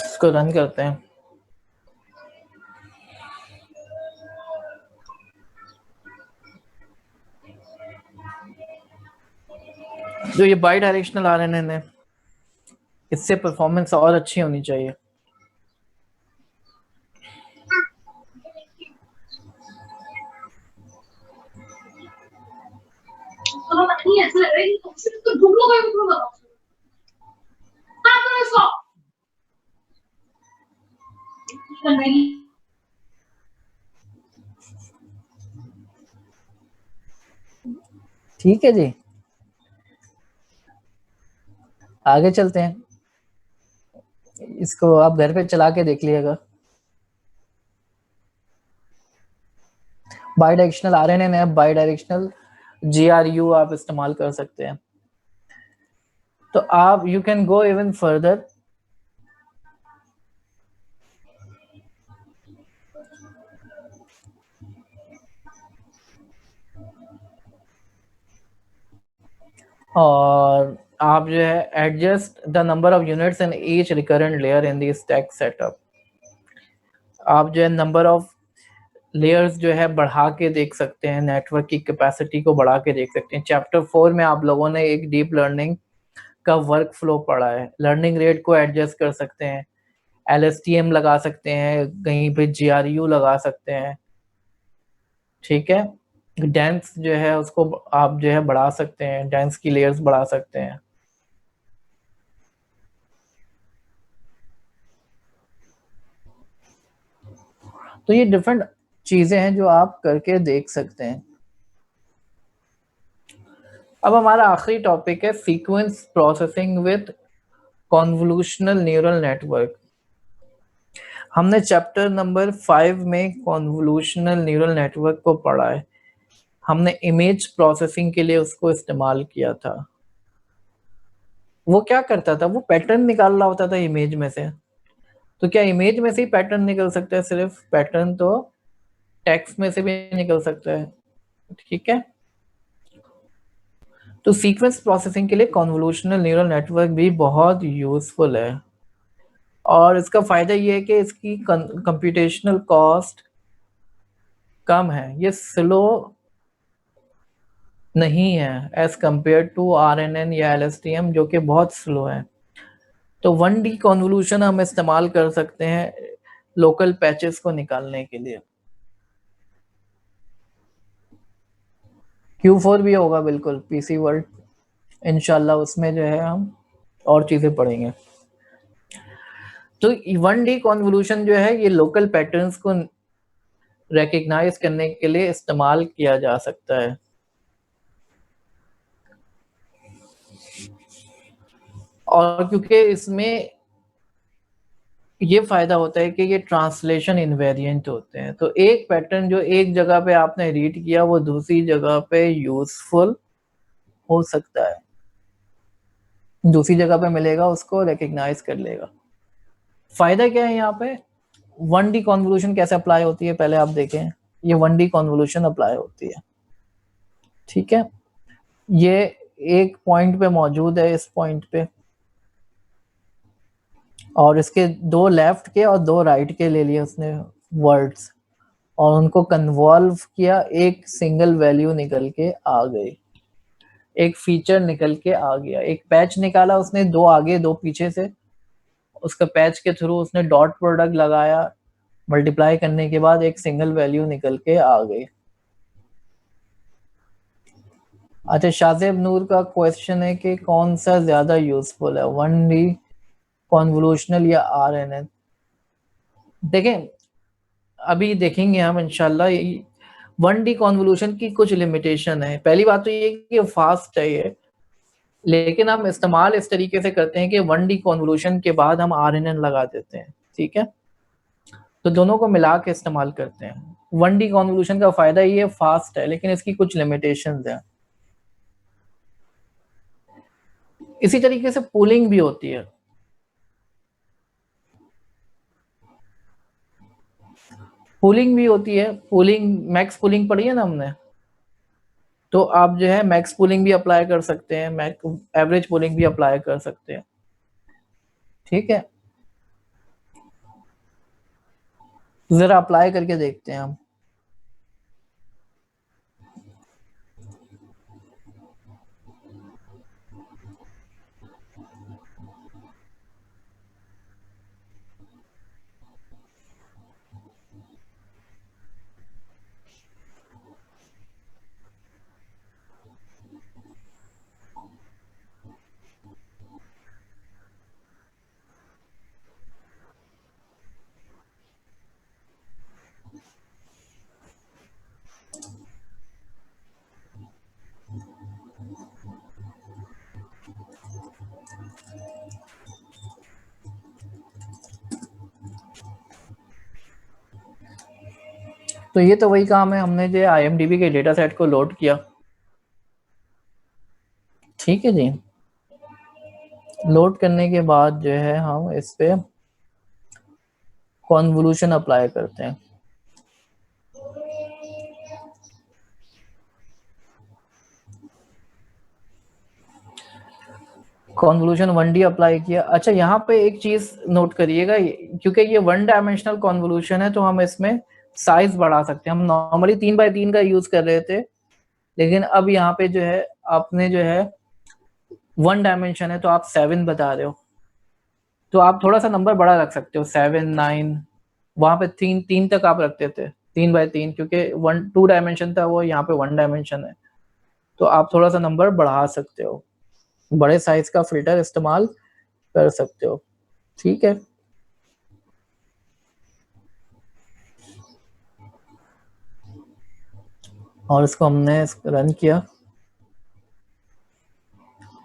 इसको रन करते हैं। जो ये बाई डायरेक्शनल आरएनए है, इससे परफॉर्मेंस और अच्छी होनी चाहिए। तो नहीं ऐसा लग रहा है कि तो ढूंढ लो कोई ढूंढ लो। हाँ तो इसको नहीं ठीक है जी, आगे चलते हैं। इसको आप घर पे चला के देख लीजिएगा। बाई डायरेक्शनल आरएनए है, बाई डायरेक्शनल GRU आप इस्तेमाल कर सकते हैं। तो आप you can go even further. और आप जो है adjust the number of units in each recurrent layer in the stack setup. आप जो है नंबर ऑफ लेयर्स जो है बढ़ा के देख सकते हैं, नेटवर्क की कैपेसिटी को बढ़ा के देख सकते हैं। चैप्टर 4 में आप लोगों ने एक डीप लर्निंग का वर्क फ्लो पढ़ा है। लर्निंग रेट को एडजस्ट कर सकते हैं, LSTM लगा सकते हैं, कहीं पे GRU लगा सकते हैं, ठीक है। डेंस जो है उसको आप जो है बढ़ा सकते हैं, डेंस की लेयर्स बढ़ा सकते हैं। तो ये डिफरेंट चीजें हैं जो आप करके देख सकते हैं। अब हमारा आखिरी टॉपिक है sequence processing with convolutional neural network. हमने चैप्टर नंबर 5 में कॉन्वोल्यूशनल न्यूरल नेटवर्क को पढ़ा है। हमने इमेज प्रोसेसिंग के लिए उसको इस्तेमाल किया था। वो क्या करता था, वो पैटर्न निकाल रहा होता था इमेज में से। तो क्या इमेज में से ही पैटर्न निकल सकता है? सिर्फ पैटर्न तो टेक्स्ट में से भी निकल सकता है, ठीक है। तो सीक्वेंस प्रोसेसिंग के लिए कॉन्वोल्यूशनल न्यूरल नेटवर्क भी बहुत यूजफुल है, और इसका फायदा ये है कि इसकी कंप्यूटेशनल कॉस्ट कम है, ये स्लो नहीं है एज कंपेयर टू RNN या LSTM जो कि बहुत स्लो है। तो 1D कॉन्वोल्यूशन हम इस्तेमाल कर सकते हैं लोकल पैचेस को निकालने के लिए। Q4 भी होगा बिल्कुल PC वर्ल्ड, इंशाल्लाह उसमें जो है हम और चीजें पढ़ेंगे। तो 1D कॉन्वोल्यूशन जो है ये लोकल पैटर्न्स को रिकॉग्नाइज करने के लिए इस्तेमाल किया जा सकता है। और क्योंकि इसमें ये फायदा होता है कि ये ट्रांसलेशन इनवेरिएंट होते हैं, तो एक पैटर्न जो एक जगह पे आपने रीड किया वो दूसरी जगह पे यूजफुल हो सकता है, दूसरी जगह पे मिलेगा उसको रिकॉग्नाइज कर लेगा। फायदा क्या है यहाँ पे? 1D कॉन्वोल्यूशन कैसे अप्लाई होती है पहले आप देखें। ये 1D कॉन्वोल्यूशन अप्लाई होती है, ठीक है। ये एक पॉइंट पे मौजूद है, इस पॉइंट पे, और इसके 2 लेफ्ट के और 2 राइट के ले लिए उसने वर्ड्स, और उनको कन्वॉल्व किया, एक सिंगल वैल्यू निकल के आ गई, एक फीचर निकल के आ गया। एक पैच निकाला उसने, 2 आगे 2 पीछे से, उसका पैच के थ्रू उसने डॉट प्रोडक्ट लगाया, मल्टीप्लाई करने के बाद एक सिंगल वैल्यू निकल के आ गई। अच्छा, शाज़ेब नूर का क्वेश्चन है कि कौन सा ज़्यादा यूजफुल है, 1D कॉन्वोल्यूशनल या RNN? देखें, अभी देखेंगे हम इंशाल्लाह। 1D कॉन्वोल्यूशन की कुछ लिमिटेशन है। पहली बात तो ये कि फास्ट है ये, लेकिन हम इस्तेमाल इस तरीके से करते हैं कि 1D कॉन्वोल्यूशन के बाद हम RNN लगा देते हैं, ठीक है? तो दोनों को मिला के इस्तेमाल करते हैं। 1D कॉन्वोल्यूशन का फ़ायदा ये फास्ट है, लेकिन इसकी कुछ लिमिटेशंस हैं। इसी तरीके से पूलिंग भी होती है। पूलिंग भी होती है, पूलिंग, मैक्स पूलिंग पढ़ी है ना हमने, तो आप जो है मैक्स पूलिंग भी अप्लाई कर सकते हैं, एवरेज पूलिंग भी अप्लाई कर सकते हैं, ठीक है? जरा अप्लाई करके देखते हैं हम। तो ये तो वही काम है, हमने जो IMDb के डेटा सेट को लोड किया, ठीक है जी। लोड करने के बाद जो है हम इस पे कॉन्वोल्यूशन अप्लाई करते हैं। कॉन्वोल्यूशन 1D अप्लाई किया। अच्छा, यहाँ पे एक चीज नोट करिएगा, क्योंकि ये 1 डायमेंशनल कॉन्वोल्यूशन है तो हम इसमें साइज बढ़ा सकते हैं। हम नॉर्मली 3x3 का यूज कर रहे थे, लेकिन अब यहाँ पे जो है आपने जो है 1 डायमेंशन है तो आप 7 बता रहे हो, तो आप थोड़ा सा नंबर बड़ा रख सकते हो, 7, 9। वहां पे 3 तक आप रखते थे, 3x3, क्योंकि 2 डायमेंशन था वो, यहाँ पे 1 डायमेंशन है, तो आप थोड़ा सा नंबर बढ़ा सकते हो, बड़े साइज का फिल्टर इस्तेमाल कर सकते हो, ठीक है? और इसको हमने रन किया,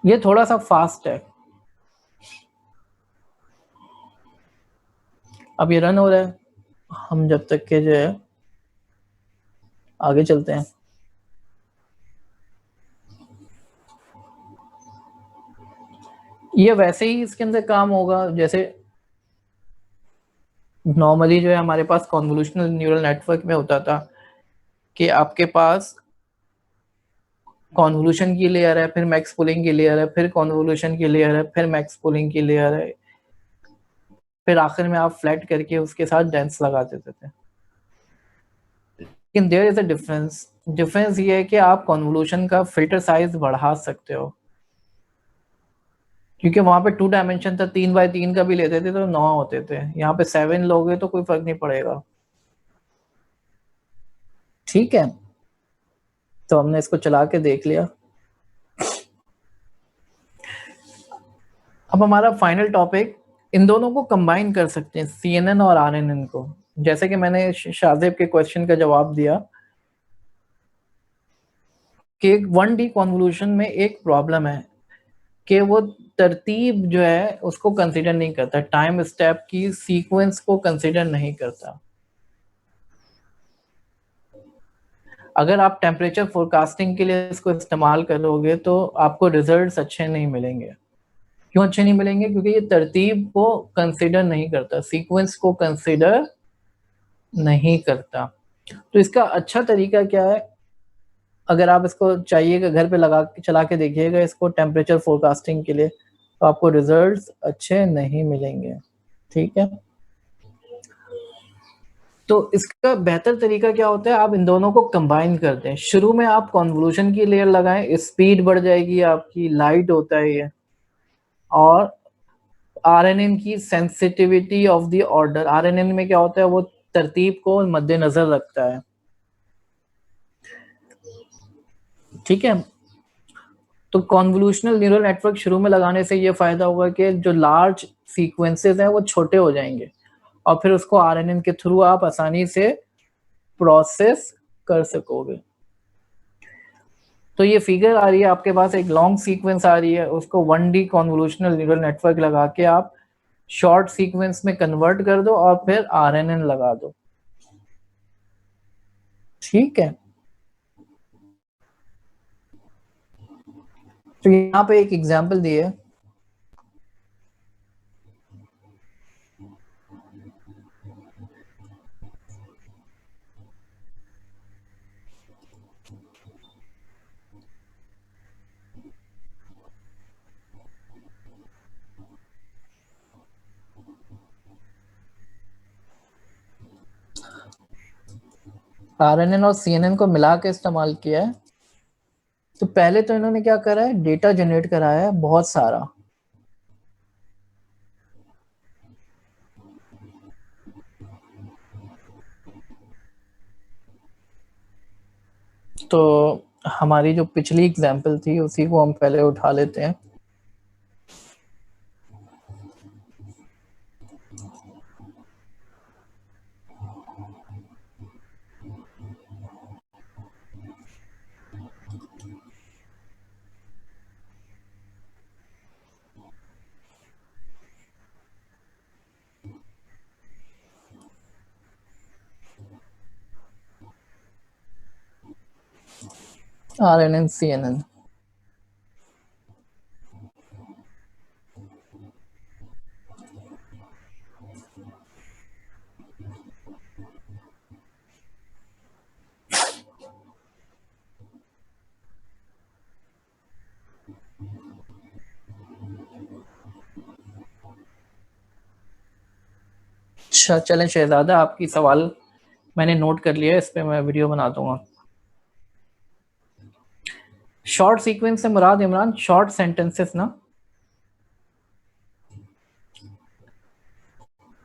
ये थोड़ा सा फास्ट है। अब ये रन हो रहा है, हम जब तक के जो है आगे चलते हैं। ये वैसे ही इसके अंदर काम होगा जैसे नॉर्मली जो है हमारे पास कॉन्वोल्यूशनल न्यूरल नेटवर्क में होता था, कि आपके पास कॉन्वोल्यूशन की लेयर है, फिर मैक्स पूलिंग की लेयर है, फिर कॉन्वोल्यूशन की लेयर है, फिर मैक्स पूलिंग की लेयर है, फिर आखिर में आप फ्लैट करके उसके साथ डेंस लगा देते थे। लेकिन देयर इज अ डिफरेंस ये है कि आप कॉन्वोल्यूशन का फिल्टर साइज बढ़ा सकते हो, क्योंकि वहां पे 2 डायमेंशन था, 3x3 का भी लेते थे तो 9 होते थे, यहाँ पे 7 लोगे तो कोई फर्क नहीं पड़ेगा, ठीक है? तो हमने इसको चला के देख लिया। अब हमारा फाइनल टॉपिक, इन दोनों को कंबाइन कर सकते हैं, CNN और RNN को। जैसे कि मैंने शाज़ेब के क्वेश्चन का जवाब दिया कि 1D कॉन्वोल्यूशन में एक प्रॉब्लम है कि वो तरतीब जो है उसको कंसीडर नहीं करता, टाइम स्टेप की सीक्वेंस को कंसीडर नहीं करता। अगर आप टेम्परेचर फोरकास्टिंग के लिए इसको इस्तेमाल करोगे तो आपको रिजल्ट्स अच्छे नहीं मिलेंगे। क्यों अच्छे नहीं मिलेंगे? क्योंकि ये तरतीब को कंसीडर नहीं करता, सीक्वेंस को कंसीडर नहीं करता। तो इसका अच्छा तरीका क्या है, अगर आप इसको चाहिएगा घर पे लगा के चला के देखिएगा इसको टेम्परेचर फोरकास्टिंग के लिए, तो आपको रिजल्ट्स अच्छे नहीं मिलेंगे, ठीक है? तो इसका बेहतर तरीका क्या होता है, आप इन दोनों को कंबाइन कर दें। शुरू में आप कॉन्वोल्यूशन की लेयर लगाएं, स्पीड बढ़ जाएगी आपकी, लाइट होता है ये, और RNN की sensitivity of the order, RNN में क्या होता है, वो तरतीब को मद्देनजर रखता है। ठीक है, तो कॉन्वोल्यूशनल न्यूरल नेटवर्क शुरू में लगाने से ये फायदा होगा कि जो लार्ज सीक्वेंसेस हैं वो छोटे हो जाएंगे और फिर उसको आरएनएन के थ्रू आप आसानी से प्रोसेस कर सकोगे। तो ये फिगर आ रही है आपके पास, एक लॉन्ग सीक्वेंस आ रही है, उसको 1D कॉन्वोल्यूशनल न्यूरल नेटवर्क लगा के आप शॉर्ट सीक्वेंस में कन्वर्ट कर दो और फिर आरएनएन लगा दो। ठीक है, तो यहाँ पे एक एग्जांपल दिए है। आरएनएन और सीएनएन को मिला के इस्तेमाल किया है। तो पहले तो इन्होंने क्या करा है, डेटा जनरेट कराया है बहुत सारा। तो हमारी जो पिछली एग्जांपल थी उसी को हम पहले उठा लेते हैं। आरएनएन सीएनएन, अच्छा चलें शहजादा, आपकी सवाल मैंने नोट कर लिया है, इस पे मैं वीडियो बना दूंगा। शॉर्ट सीक्वेंस से मुराद इमरान शॉर्ट सेंटेंसेस ना,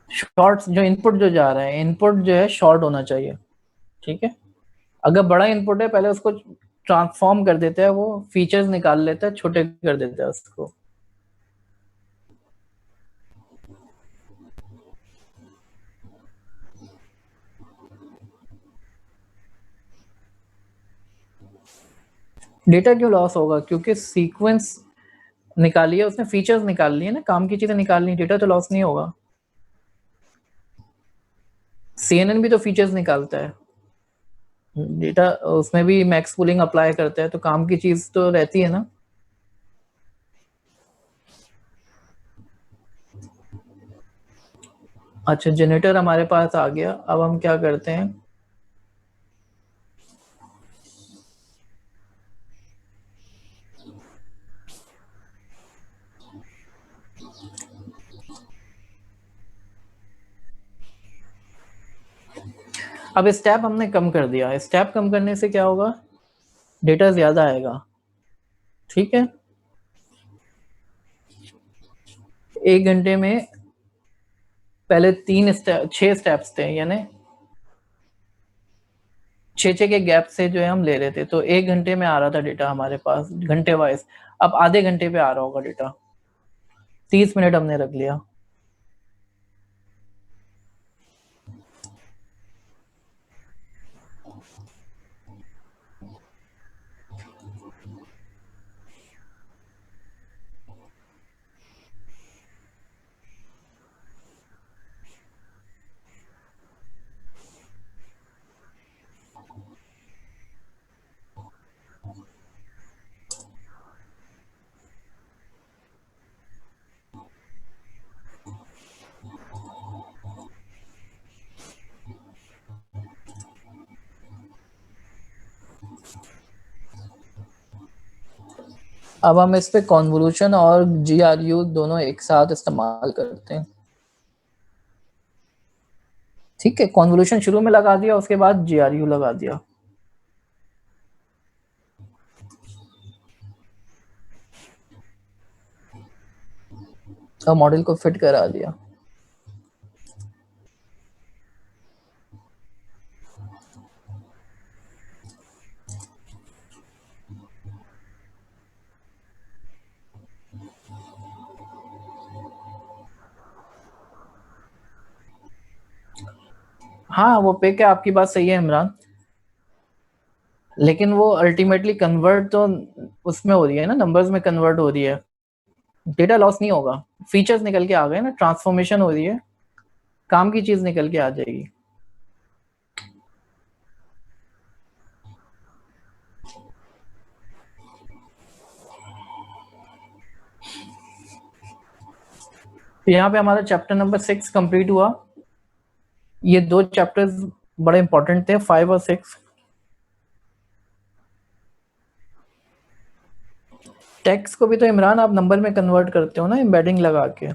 शॉर्ट जो इनपुट जो जा रहा है, इनपुट जो है शॉर्ट होना चाहिए। ठीक है, अगर बड़ा इनपुट है पहले उसको ट्रांसफॉर्म कर देता है, वो फीचर्स निकाल लेता है, छोटे कर देता है उसको। डेटा क्यों लॉस होगा? क्योंकि सीक्वेंस निकाली है उसने, फीचर्स निकाल लिए ना, काम की चीजें निकालनी, डेटा तो लॉस नहीं होगा। सीएनएन भी तो फीचर्स निकालता है, डेटा उसमें भी मैक्स पूलिंग अप्लाई करता है, तो काम की चीज तो रहती है ना। अच्छा, जनरेटर हमारे पास आ गया, अब हम क्या करते हैं, अब स्टेप हमने कम कर दिया। स्टेप कम करने से क्या होगा, डेटा ज्यादा आएगा। ठीक है, 1 घंटे में पहले 6 स्टेप्स थे, यानी 6 के गैप से जो है हम ले रहे थे, तो 1 घंटे में आ रहा था डेटा हमारे पास घंटे वाइज। अब आधे घंटे पे आ रहा होगा डेटा, 30 मिनट हमने रख लिया। अब हम इस पे कॉन्वोल्यूशन और जीआरयू दोनों एक साथ इस्तेमाल करते हैं। ठीक है, कॉन्वोल्यूशन शुरू में लगा दिया, उसके बाद जीआरयू लगा दिया। और मॉडल को फिट करा दिया। हाँ वो पिक है, आपकी बात सही है इमरान, लेकिन वो अल्टीमेटली कन्वर्ट तो उसमें हो रही है ना, नंबर्स में कन्वर्ट हो रही है, डेटा लॉस नहीं होगा, फीचर्स निकल के आ गए ना, ट्रांसफॉर्मेशन हो रही है, काम की चीज निकल के आ जाएगी। तो यहाँ पे हमारा चैप्टर नंबर 6 कंप्लीट हुआ। ये 2 चैप्टर्स बड़े इंपॉर्टेंट थे, 5 और 6। टेक्स्ट को भी तो इमरान आप नंबर में कन्वर्ट करते हो ना, एम्बेडिंग लगा के,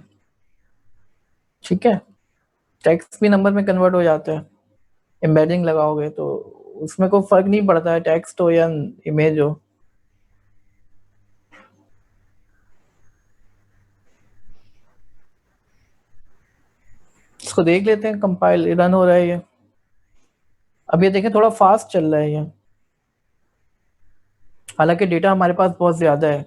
ठीक है, टेक्स्ट भी नंबर में कन्वर्ट हो जाता है एम्बेडिंग लगाओगे तो, उसमें कोई फर्क नहीं पड़ता है टेक्स्ट हो या इमेज हो। इसको देख लेते हैं, कंपाइल रन हो रहा है ये, अब ये देखें थोड़ा फास्ट चल रहा है ये, हालांकि डेटा हमारे पास बहुत ज्यादा है।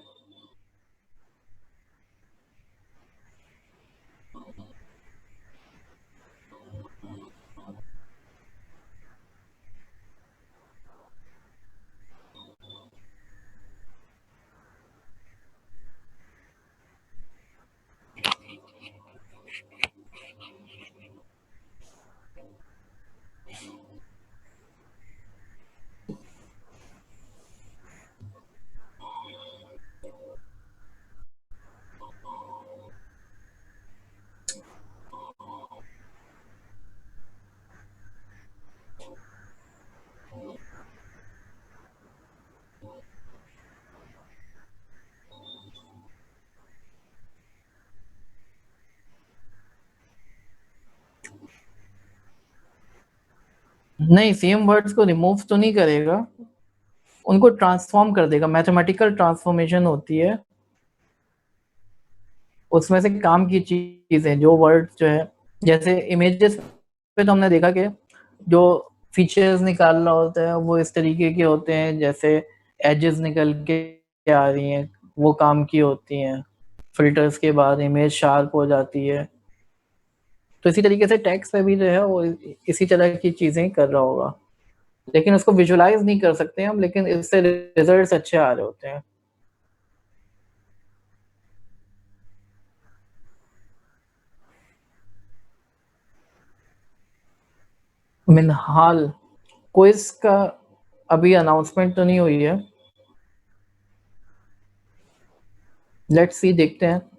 नहीं, सेम वर्ड्स को रिमूव तो नहीं करेगा, उनको ट्रांसफॉर्म कर देगा, मैथमेटिकल ट्रांसफॉर्मेशन होती है, उसमें से काम की चीजें जो वर्ड्स जो है, जैसे इमेजेस पे तो हमने देखा कि जो फीचर्स निकालना होता है वो इस तरीके के होते हैं, जैसे एजेस निकल के आ रही हैं, वो काम की होती हैं, फिल्टर्स के बाद इमेज शार्प हो जाती है। तो इसी तरीके से टेक्स्ट पे भी जो है वो इसी तरह की चीजें कर रहा होगा, लेकिन उसको विजुलाइज नहीं कर सकते हम, लेकिन इससे रिजल्ट्स अच्छे आ रहे होते हैं। मिनहाल क्विज का अभी अनाउंसमेंट तो नहीं हुई है, लेट्स सी, देखते हैं।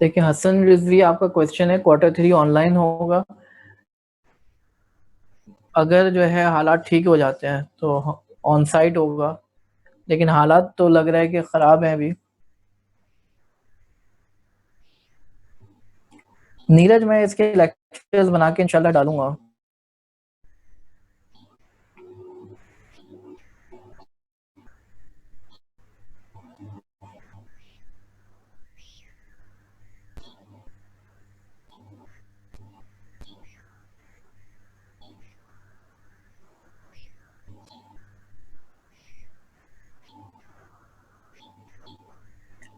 देखिए हसन रिजवी, आपका क्वेश्चन है Q3 ऑनलाइन होगा, अगर जो है हालात ठीक हो जाते हैं तो ऑन साइट होगा, लेकिन हालात तो लग रहा है कि खराब हैं अभी। नीरज, मैं इसके लेक्चर्स बना के इंशाल्लाह डालूंगा।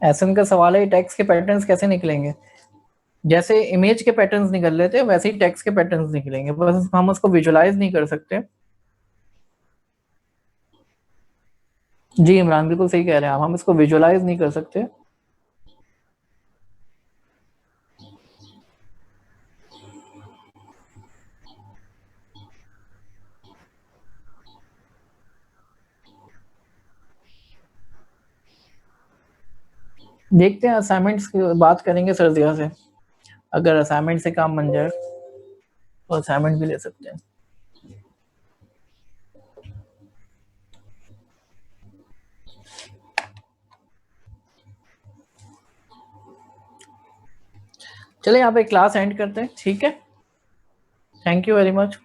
एसन का सवाल है टेक्स्ट के पैटर्न्स कैसे निकलेंगे, जैसे इमेज के पैटर्न्स निकल रहे थे वैसे ही टेक्स्ट के पैटर्न्स निकलेंगे, बस हम उसको विजुलाइज नहीं कर सकते। जी इमरान, बिल्कुल सही कह रहे हैं आप, हम इसको विजुलाइज नहीं कर सकते। देखते हैं, असाइनमेंट्स की बात करेंगे सर्जिया से, अगर असाइनमेंट से काम बन जाए तो असाइनमेंट भी ले सकते हैं। चलिए यहाँ पे क्लास एंड करते हैं, ठीक है, थैंक यू वेरी मच।